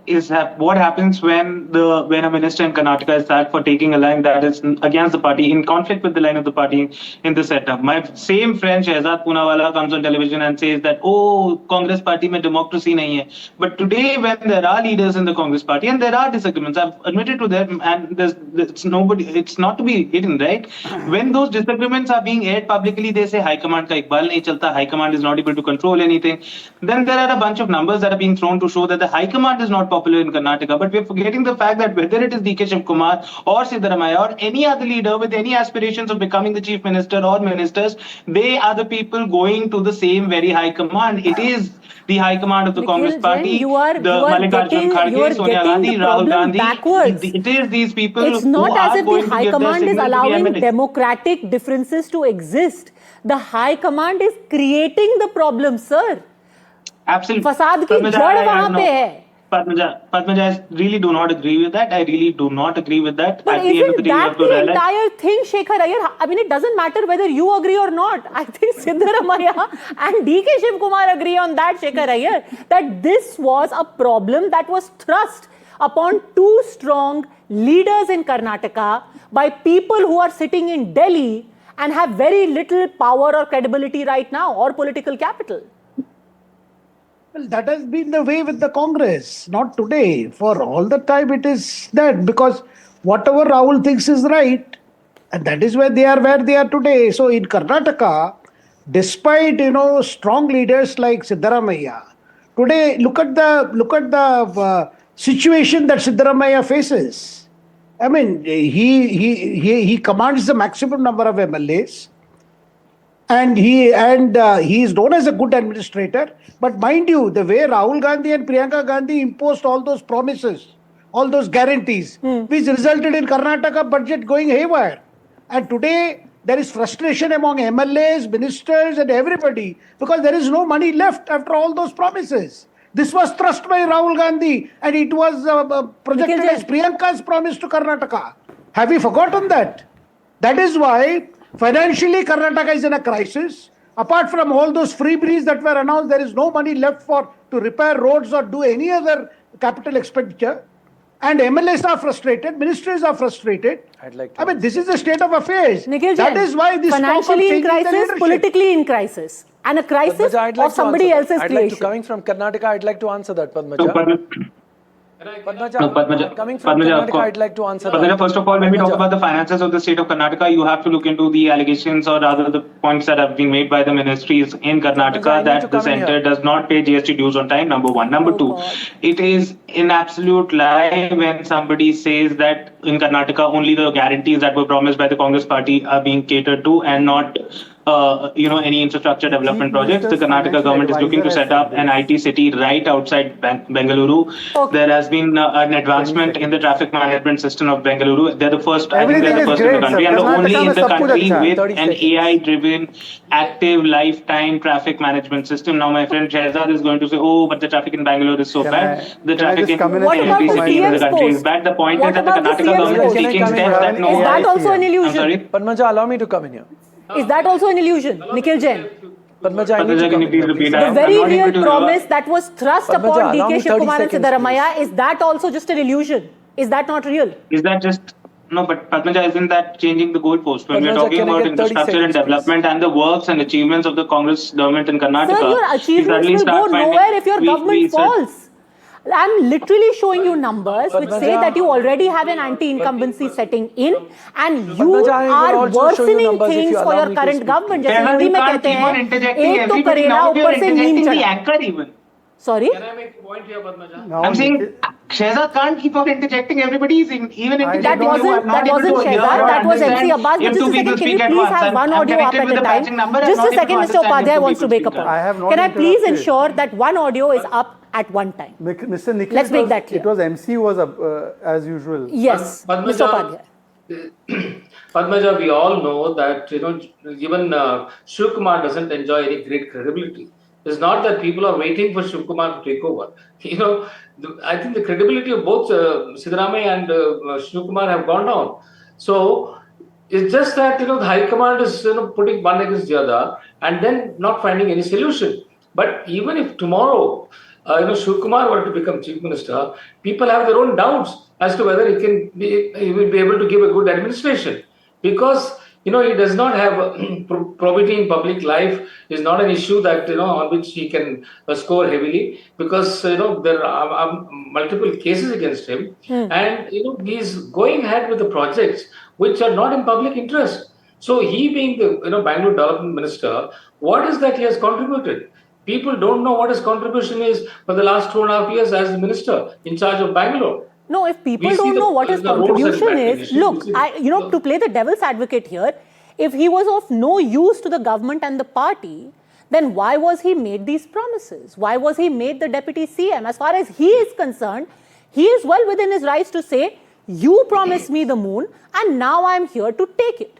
happens when a minister in Karnataka is sacked for taking a line that is against the party, in conflict with the line of the party in the setup? My same friend Shehzad Poonawala comes on television and says that, oh, Congress party mein democracy nahi hai. But today, when there are leaders in the Congress party and there are disagreements, I've admitted to them, and it's not to be hidden, right? When those disagreements are being aired publicly, they say High Command ka ikbal nahi chalta, High Command is not able to control anything. Then there are a bunch of numbers that are being thrown to show that the High Command is not popular in Karnataka, but we're forgetting the fact that whether it is DK Shivakumar or Siddaramaiah or any other leader with any aspirations of becoming the chief minister or ministers, they are the people going to the same very high command. It is the high command of the Congress party, Mallikarjun Kharge, Sonia Gandhi, Rahul Gandhi. Backwards. It is these people. It's not as if the high command is allowing democratic differences to exist. The high command is creating the problem, sir. Absolutely. फसाद की जड़ वहाँ पे है. Padmaja, I really do not agree with that. I really do not agree with that. But isn't that the entire thing, Shekhar Iyer? I mean, it doesn't matter whether you agree or not. I think Siddaramaiah and DK Shivakumar agree on that, Shekhar Iyer, that this was a problem that was thrust upon two strong leaders in Karnataka by people who are sitting in Delhi and have very little power or credibility right now or political capital. Well, that has been the way with the Congress, not today. For all the time it is that, because whatever Rahul thinks is right, and that is where they are today. So in Karnataka, despite strong leaders like Siddaramaiah, today look at the situation that Siddaramaiah faces. I mean, he commands the maximum number of MLAs. And he is known as a good administrator. But mind you, the way Rahul Gandhi and Priyanka Gandhi imposed all those promises, all those guarantees, which resulted in Karnataka budget going haywire. And today there is frustration among MLAs, ministers, and everybody because there is no money left after all those promises. This was thrust by Rahul Gandhi, and it was projected as Priyanka's promise to Karnataka. Have we forgotten that? That is why financially Karnataka is in a crisis. Apart from all those freebies that were announced, there is no money left to repair roads or do any other capital expenditure. And MLAs are frustrated, ministers are frustrated. I mean, this is the state of affairs. Nikhil That Jain, is why this financially in crisis, politically in crisis, and a crisis of somebody else's creation. Coming from Karnataka, I'd like to answer that, Padmaja. Coming from Padmaja, Karnataka, I'd like to answer that. Padmaja, first of all, when we talk about the finances of the state of Karnataka, you have to look into the allegations or rather the points that have been made by the ministries in Karnataka that the center does not pay GST dues on time, number one. Number two, it is an absolute lie when somebody says that in Karnataka only the guarantees that were promised by the Congress party are being catered to and not any infrastructure development projects. The Karnataka government is looking to set up an IT city right outside Bengaluru. Okay. There has been an advancement in the traffic management system of Bengaluru. They're the first, I think they're the first in the country, and the only in the country with an AI-driven, active, lifetime traffic management system. Now, my friend Shehzad is going to say, oh, but the traffic in Bangalore is so bad. The traffic in every city in the country is bad. The point is that the Karnataka government is taking steps that no one... Is that also an illusion? I'm sorry? Padmaja, allow me to come in here. Is that also an illusion? Nikhil Jain. Padmaja, I need to come in here. The very real promise that was thrust upon DK Shivakumar and Siddaramaiah, is that also just an illusion? Is that not real? Is that just... No, but Padmaja, isn't that changing the goalpost? When we're talking about infrastructure and development and the works and achievements of the Congress government in Karnataka... Sir, your achievements will go nowhere if your government falls. I'm literally showing you numbers which say that you already have an anti-incumbency setting in and you are worsening things for your current government. जैसे हिंदी में कहते हैं एक तो करेला ऊपर से नीम चढ़ा. Sorry? Can I make a point here, Padmaja? I'm saying Shehzad can't keep on interjecting. Everybody is even interjecting. That wasn't Shehzad, that was MC Abbas. But just a second, can you please have one audio up at a time? Just a second, Mr. Upadhyay wants to make a point. Can I please ensure that one audio is up at one time? Mr. Nikhil, let's make that clear. It was MC who was as usual. Yes, Mr. Upadhyay. Padmaja, we all know that even Shivakumar doesn't enjoy any great credibility. It's not that people are waiting for Shivakumar to take over. I think the credibility of both Siddaramaiah and Shivakumar have gone down. So it's just that the High Command is putting one against the other and then not finding any solution. But even if tomorrow Shivakumar were to become Chief Minister, people have their own doubts as to whether he will be able to give a good administration, because he does not have probity in public life. Is not an issue that on which he can score heavily, because there are multiple cases against him, and he is going ahead with the projects which are not in public interest. So he being the Bangalore Development Minister, what is that he has contributed? People don't know what his contribution is for the last 2.5 years as the minister in charge of Bangalore. No, if people don't know what his contribution is, look, to play the devil's advocate here, if he was of no use to the government and the party, then why was he made these promises? Why was he made the deputy CM? As far as he is concerned, he is well within his rights to say, you promised me the moon and now I am here to take it.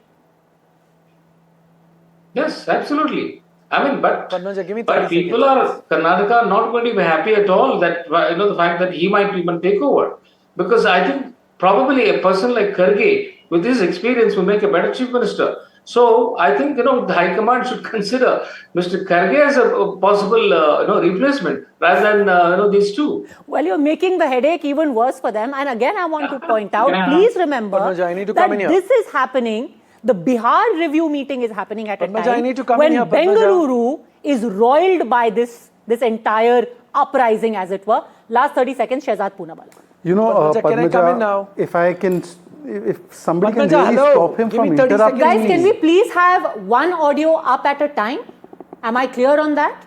Yes, absolutely. I mean, but people are Karnataka not going to be happy at all that the fact that he might even take over, because I think probably a person like Kharge with his experience will make a better chief minister. So I think the High Command should consider Mr. Kharge as a possible replacement rather than these two. Well, you're making the headache even worse for them. And again, I want to point out, please remember that this is happening. The Bihar review meeting is happening at a time when Bengaluru is roiled by this entire uprising, as it were. Last 30 seconds, Shehzad Poonawala. You know, Padmaja, can I come in now? if I can, if somebody Padmaja, can really hello. stop him Give from me 30 interrupting. seconds. Guys, can we please have one audio up at a time? Am I clear on that?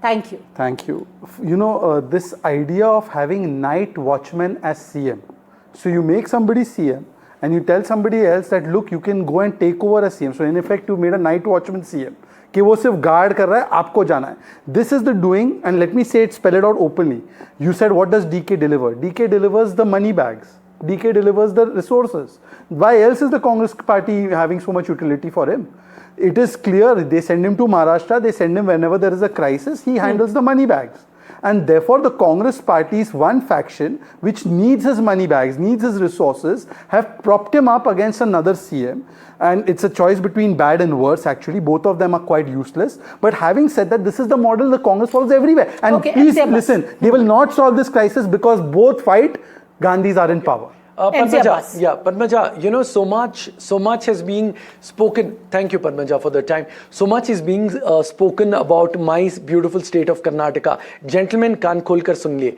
Thank you. Thank you. You know, this idea of having night watchmen as CM. So you make somebody CM and you tell somebody else that, look, you can go and take over as CM. So in effect, you made a night watchman CM. कि वो सिर्फ guard कर रहा है, आपको जाना है. This is the doing, and let me say it, spell it out openly. You said, what does DK deliver? DK delivers the money bags. DK delivers the resources. Why else is the Congress party having so much utility for him? It is clear, they send him to Maharashtra, they send him whenever there is a crisis, he handles the money bags. And therefore the Congress party's one faction, which needs his money bags, needs his resources, have propped him up against another CM. And it's a choice between bad and worse, actually. Both of them are quite useless. But having said that, this is the model the Congress follows everywhere. And Okay, please listen, they will not solve this crisis because both fight, Gandhis are in power. Padmaja, you know, so much has been spoken. Thank you, Padmaja, for the time. So much is being spoken about my beautiful state of Karnataka. Gentlemen, kaan khol kar sun liye.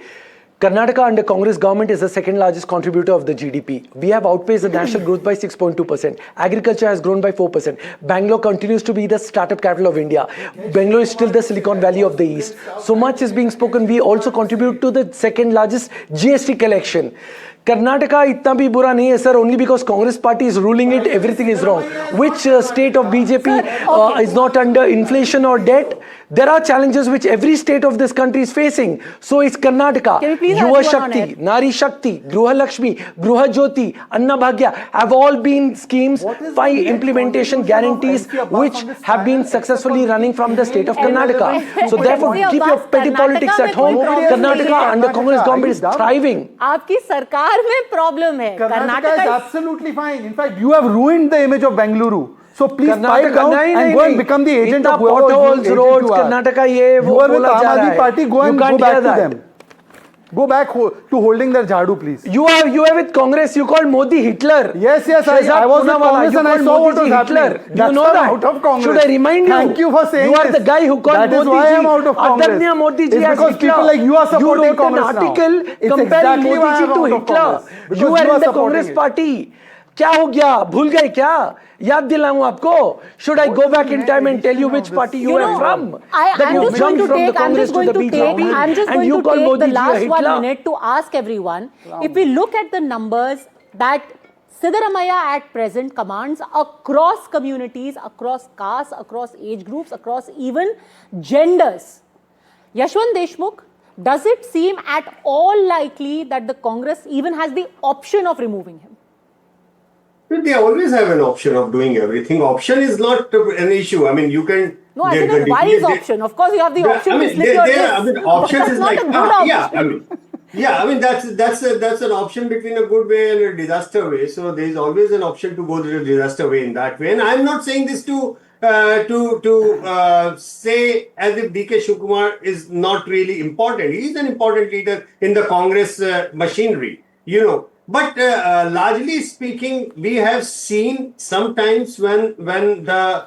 Karnataka under Congress government is the second largest contributor of the GDP. We have outpaced the national growth by 6.2%. Agriculture has grown by 4%. Bangalore continues to be the startup capital of India. Bangalore is still the Silicon Valley of the East. So much is being spoken. We also contribute to the second largest GST collection. Karnataka itna bhi bura nahi hai, sir. Only because Congress party is ruling it, everything is wrong. Which state of BJP is not under inflation or debt? There are challenges which every state of this country is facing. So is Karnataka. Yuva Shakti, Nari Shakti, Gruha Lakshmi, Gruha Jyoti, Anna Bhagya have all been schemes, 5 implementation guarantees which have been successfully running from the state of Karnataka. So therefore, keep your petty politics at home. Karnataka under Congress government is thriving. आपकी सरकार में problem है. Karnataka is absolutely fine. In fact, you have ruined the image of Bengaluru. So please pipe down and go and become the agent of whoever potholes, roads, Karnataka ye you are with Aam Aadmi Party, go and go back to them. Go back to holding their jhadu, please. You are with Congress. You called Modi Hitler. Yes, I was with Congress and I saw what was happening. Do you know that? Out of Congress. Should I remind you? Thank you for saying You are the guy who called Modi. That is why I am out of Congress. Adanya Modi ji it's because people like you are supporting Congress now. You wrote an article comparing Modi ji to Hitler. You are in the Congress party. क्या हो गया? भूल गए क्या? याद दिलाऊं आपको? Should I go back in time and tell you which party you are from? I'm just going to take the last 1 minute to ask everyone, if we look at the numbers that Siddaramaiah at present commands across communities, across castes, across age groups, across even genders, Yashwant Deshmukh, does it seem at all likely that the Congress even has the option of removing him? They always have an option of doing everything. Option is not an issue. I mean, you can. No, I think why is option? Of course, you have the option to slip your wrist. Options is like yeah. I mean that's an option between a good way and a disaster way. So there is always an option to go to the disaster way in that way. And I'm not saying this to say as if DK Shivakumar is not really important. He is an important leader in the Congress machinery. You know. But largely speaking, we have seen sometimes when the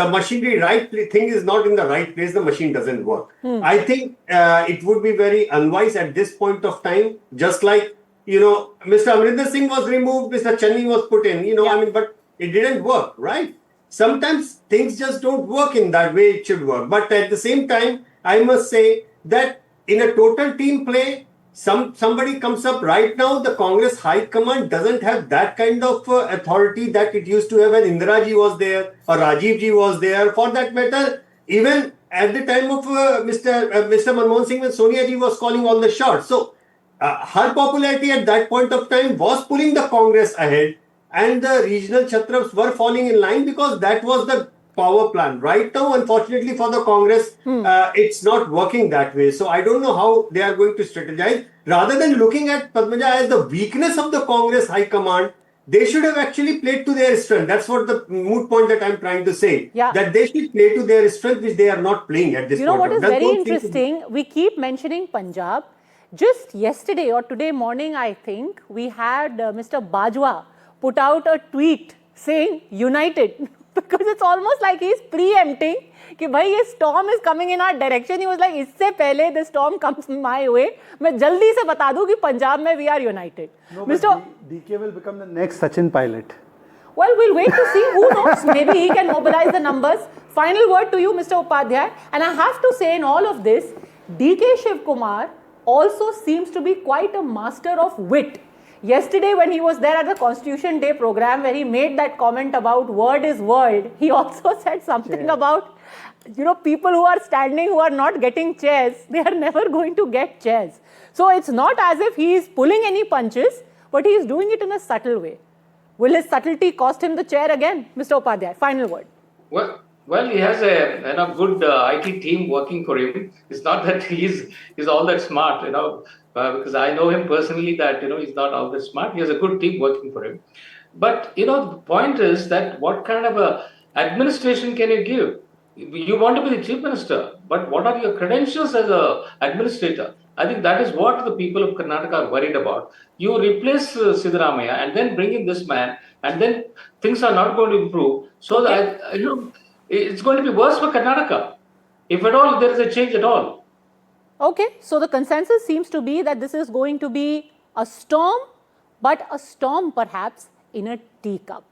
machinery thing is not in the right place, the machine doesn't work. I think it would be very unwise at this point of time, just like, you know, Mr. Amrinder Singh was removed, Mr. Channi was put in, you know, I mean, but it didn't work, right? Sometimes things just don't work in that way it should work. But at the same time, I must say that in a total team play, somebody comes up right now, the Congress High Command doesn't have that kind of authority that it used to have when Indira ji was there or Rajiv ji was there. For that matter, even at the time of Mr. Manmohan Singh when Sonia ji was calling all the shots. So her popularity at that point of time was pulling the Congress ahead and the regional Chhatraps were falling in line because that was the power plan. Right now, unfortunately for the Congress, it's not working that way. So I don't know how they are going to strategize. Rather than looking at Padmaja as the weakness of the Congress High Command, they should have actually played to their strength. That's what the moot point that I'm trying to say. Yeah. That they should play to their strength, which they are not playing at this point. You know what is very interesting? We keep mentioning Punjab. Just yesterday or today morning, I think, we had Mr. Bajwa put out a tweet saying United. Because it's almost like he's preempting कि भाई ये storm is coming in our direction. He was like, इससे पहले the storm comes my way, मैं जल्दी से बता दूं कि पंजाब में we are united. No, Mr. DK will become the next Sachin pilot. Well, we'll wait to see. Who knows? Maybe he can mobilize the numbers. Final word to you, Mr. Upadhyay. And I have to say in all of this, DK Shivakumar also seems to be quite a master of wit. Yesterday when he was there at the Constitution Day program where he made that comment about word is world, he also said something about, people who are standing, who are not getting chairs, they are never going to get chairs. So it's not as if he is pulling any punches, but he is doing it in a subtle way. Will his subtlety cost him the chair again? Mr. Upadhyay, final word. Well, he has a good IT team working for him. It's not that he's all that smart, because I know him personally that, he's not all that smart. He has a good team working for him. But, the point is that what kind of a administration can you give? You want to be the chief minister, but what are your credentials as an administrator? I think that is what the people of Karnataka are worried about. You replace Siddaramaiah and then bring in this man, and then things are not going to improve. So that, it's going to be worse for Karnataka. If at all there is a change at all. Okay, so the consensus seems to be that this is going to be a storm, but a storm perhaps in a teacup.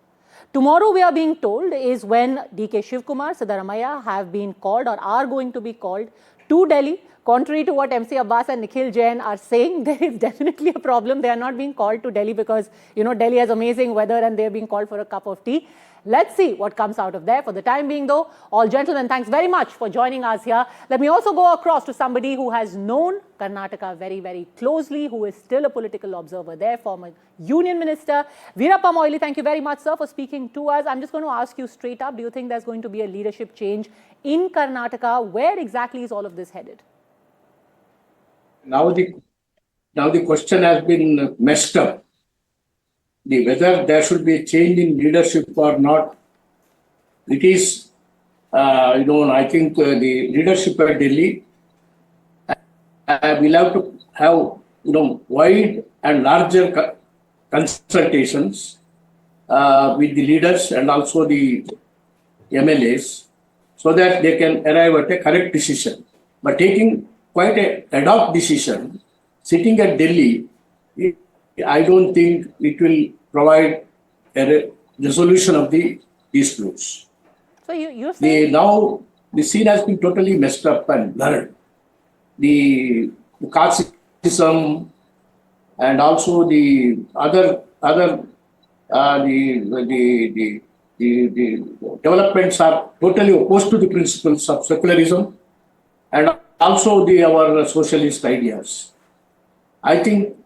Tomorrow we are being told is when DK Shivakumar, Siddaramaiah have been called or are going to be called to Delhi. Contrary to what MC Abbas and Nikhil Jain are saying, there is definitely a problem. They are not being called to Delhi because, Delhi has amazing weather and they are being called for a cup of tea. Let's see what comes out of there. For the time being though, all gentlemen, thanks very much for joining us here. Let me also go across to somebody who has known Karnataka very, very closely, who is still a political observer there, former Union Minister. Veerappa Moily, thank you very much, sir, for speaking to us. I'm just going to ask you straight up, do you think there's going to be a leadership change in Karnataka? Where exactly is all of this headed? Now the question has been messed up. Whether there should be a change in leadership or not, it is, I think the leadership at Delhi will have to have, wide and larger consultations with the leaders and also the MLAs so that they can arrive at a correct decision. But taking quite an ad hoc decision, sitting at Delhi, I don't think it will provide a resolution of the disputes. So you're saying... Now the scene has been totally messed up and blurred. The casteism and also the other the developments are totally opposed to the principles of secularism and also our socialist ideas. I think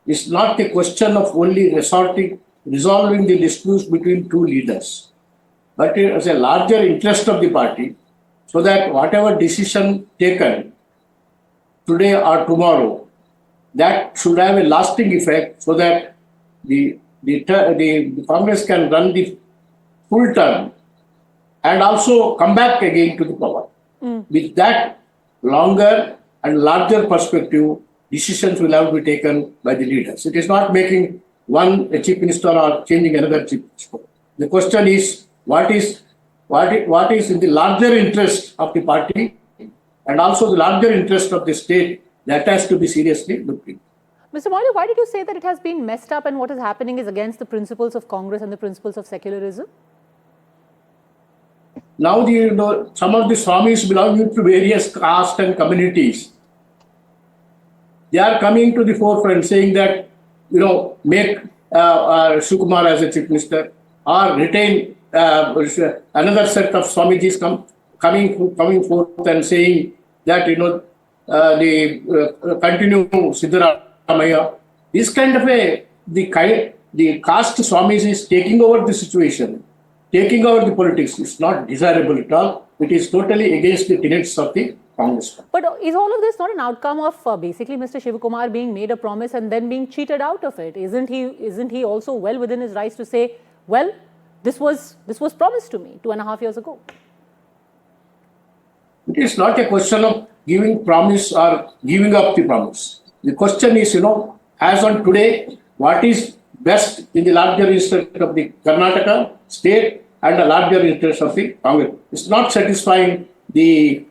it's not a question of only resolving the disputes between two leaders, but as a larger interest of the party, so that whatever decision taken today or tomorrow, that should have a lasting effect, so that the Congress can run the full term and also come back again to the power. With that longer and larger perspective, decisions will have to be taken by the leaders. It is not making one a chief minister or changing another chief minister. The question is what is in the larger interest of the party and also the larger interest of the state, that has to be seriously looked into. Mr. Moily, why did you say that it has been messed up and what is happening is against the principles of Congress and the principles of secularism? Now some of the Swamis belonging to various castes and communities, they are coming to the forefront saying that, make Shivakumar as a chief minister or retain another set of Swamijis coming forth and saying that, continue Siddaramaiah. This kind of the caste Swamis is taking over the situation, taking over the politics. It's not desirable at all. It is totally against the tenets of the Congress. But is all of this not an outcome of basically Mr. Shivakumar being made a promise and then being cheated out of it? Isn't he also well within his rights to say, well, this was promised to me 2.5 years ago? It is not a question of giving promise or giving up the promise. The question is, as on today, what is best in the larger interest of the Karnataka state and the larger interests of the Congress. It's not satisfying the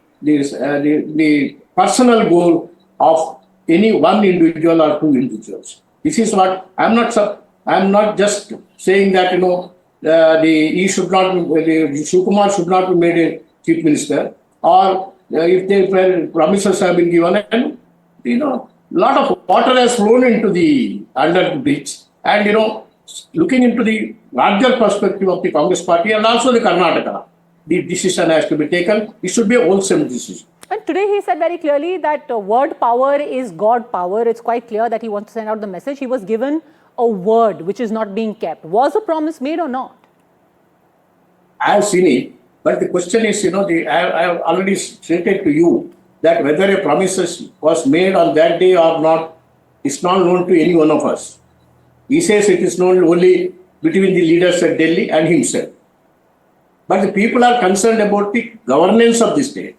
personal goal of any one individual or two individuals. This is what I'm not just saying that Shivakumar should not be made a chief minister, or if the promises have been given, and lot of water has flown into the under the bridge, and looking into the larger perspective of the Congress party and also the Karnataka, the decision has to be taken. It should be a wholesome decision. And today he said very clearly that word power is God power. It's quite clear that he wants to send out the message. He was given a word which is not being kept. Was a promise made or not? I have seen it, but the question is, I have already stated to you that whether a promise was made on that day or not, is not known to any one of us. He says it is known only between the leaders at Delhi and himself. But the people are concerned about the governance of the state.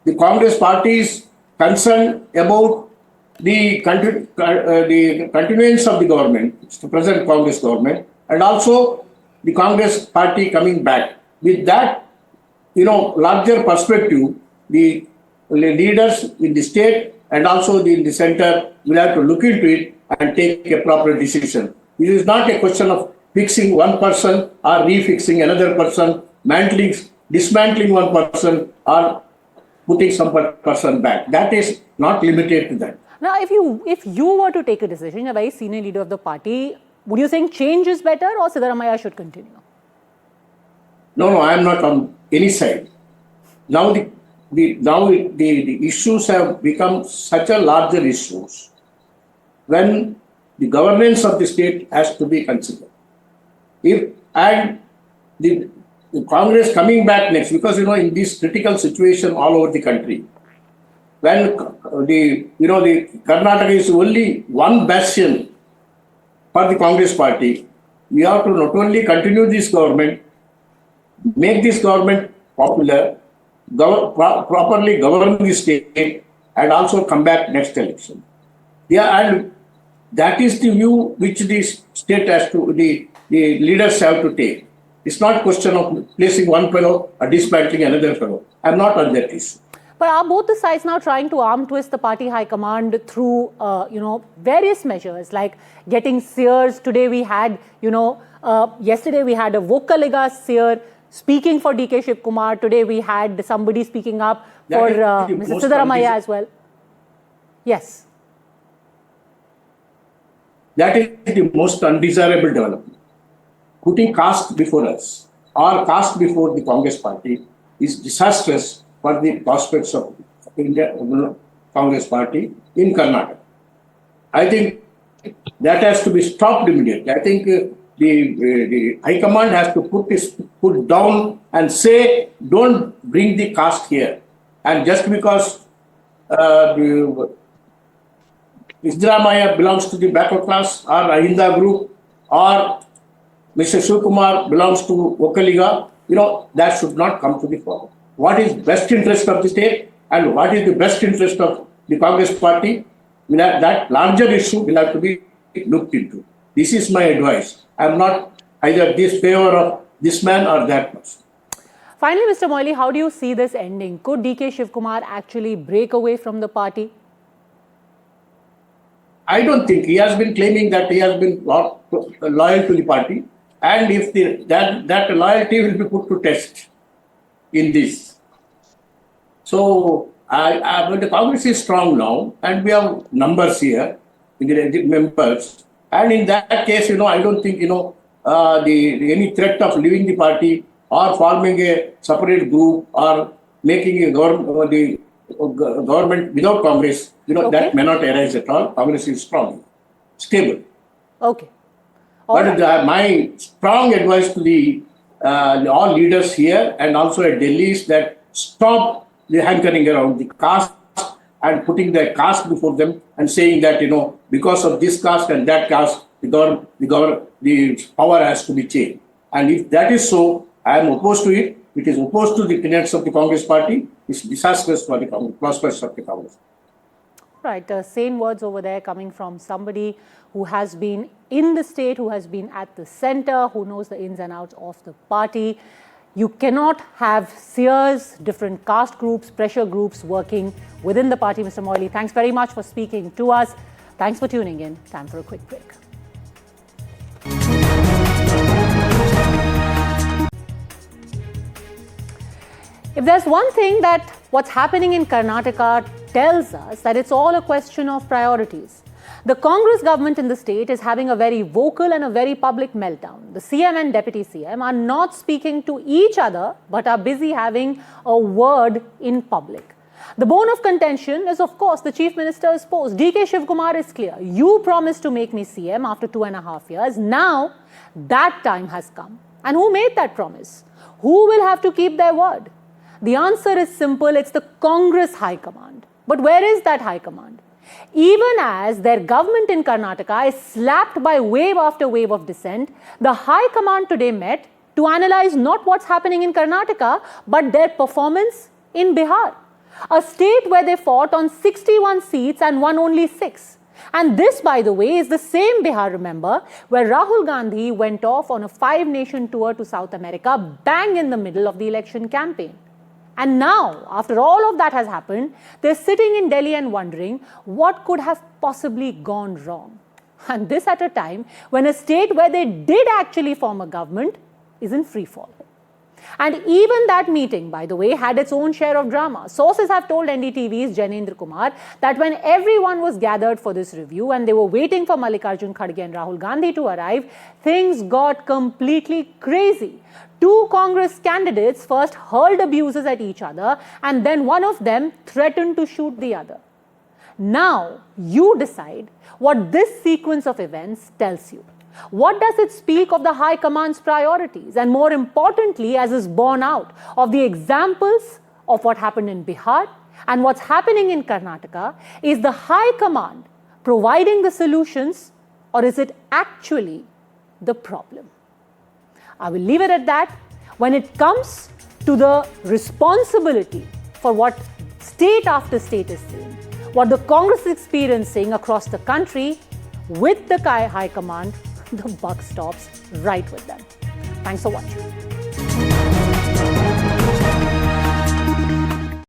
The Congress party is concerned about the continuance of the government, the present Congress government, and also the Congress party coming back. With that, larger perspective, the leaders in the state and also in the center will have to look into it and take a proper decision. It is not a question of fixing one person or refixing another person, dismantling one person or putting some person back. That is not limited to that. Now, if you were to take a decision, a very senior leader of the party, would you think change is better or Siddaramaiah should continue? No, I am not on any side. Now the issues have become such a larger issues when the governance of the state has to be considered. And the Congress coming back next, because in this critical situation all over the country, when the Karnataka is only one bastion for the Congress party, we have to not only continue this government, make this government popular, properly govern the state, and also come back next election. And that is the view which the state has to, the leaders have to take. It's not a question of placing one fellow or dismantling another fellow. I'm not on that issue. But are both the sides now trying to arm twist the party high command through, various measures like getting Seers? Today we had, yesterday we had a Vocaliga Seer speaking for DK Shivakumar. Today we had somebody speaking up for Mr. Siddaramaiah as well. Yes. That is the most undesirable development. Putting caste before us or caste before the Congress party is disastrous for the prospects of India Congress party in Karnataka. I think that has to be stopped immediately. I think the High Command has to put down and say, don't bring the caste here. And just because Siddaramaiah belongs to the backward class or Ahinda group, or Mr. Shivakumar belongs to Vocaliga, that should not come to the fore. What is best interest of the state and what is the best interest of the Congress party, that larger issue will have to be looked into. This is my advice. I am not either this favor of this man or that person. Finally, Mr. Moily, how do you see this ending? Could DK Shivakumar actually break away from the party? I don't think. He has been claiming that he has been loyal to the party, and if that loyalty will be put to test in this. So, but the Congress is strong now, and we have numbers here, the members, and in that case, I don't think, any threat of leaving the party or forming a separate group or making a government without Congress, that may not arise at all. Congress is strong, stable. Okay. But my strong advice to the all leaders here and also at Delhi is that stop the hankering around the caste and putting the caste before them and saying that, because of this caste and that caste, the power has to be changed. And if that is so, I am opposed to it. It is opposed to the tenets of the Congress party. It's disastrous for the prospects of the Congress. Right, sane words over there coming from somebody who has been in the state, who has been at the center, who knows the ins and outs of the party. You cannot have seers, different caste groups, pressure groups working within the party. Mr. Moily, thanks very much for speaking to us. Thanks for tuning in. Time for a quick break. If there's one thing that what's happening in Karnataka tells us, that it's all a question of priorities. The Congress government in the state is having a very vocal and a very public meltdown. The CM and Deputy CM are not speaking to each other, but are busy having a word in public. The bone of contention is, of course, the Chief Minister's post. DK Shivakumar is clear. You promised to make me CM after 2.5 years. Now, that time has come. And who made that promise? Who will have to keep their word? The answer is simple. It's the Congress High Command. But where is that High Command? Even as their government in Karnataka is slapped by wave after wave of dissent, the High Command today met to analyze not what's happening in Karnataka, but their performance in Bihar, a state where they fought on 61 seats and won only 6. And this, by the way, is the same Bihar, remember, where Rahul Gandhi went off on a 5-nation tour to South America, bang in the middle of the election campaign. And now, after all of that has happened, they're sitting in Delhi and wondering what could have possibly gone wrong. And this at a time when a state where they did actually form a government is in free fall. And even that meeting, by the way, had its own share of drama. Sources have told NDTV's Janendra Kumar that when everyone was gathered for this review and they were waiting for Mallikarjun Kharge and Rahul Gandhi to arrive, things got completely crazy. 2 Congress candidates first hurled abuses at each other, and then one of them threatened to shoot the other. Now, you decide what this sequence of events tells you. What does it speak of the High Command's priorities? And more importantly, as is borne out of the examples of what happened in Bihar and what's happening in Karnataka, is the High Command providing the solutions, or is it actually the problem? I will leave it at that. When it comes to the responsibility for what state after state is seeing, what the Congress is experiencing across the country, with the High Command, the buck stops right with them. Thanks for watching.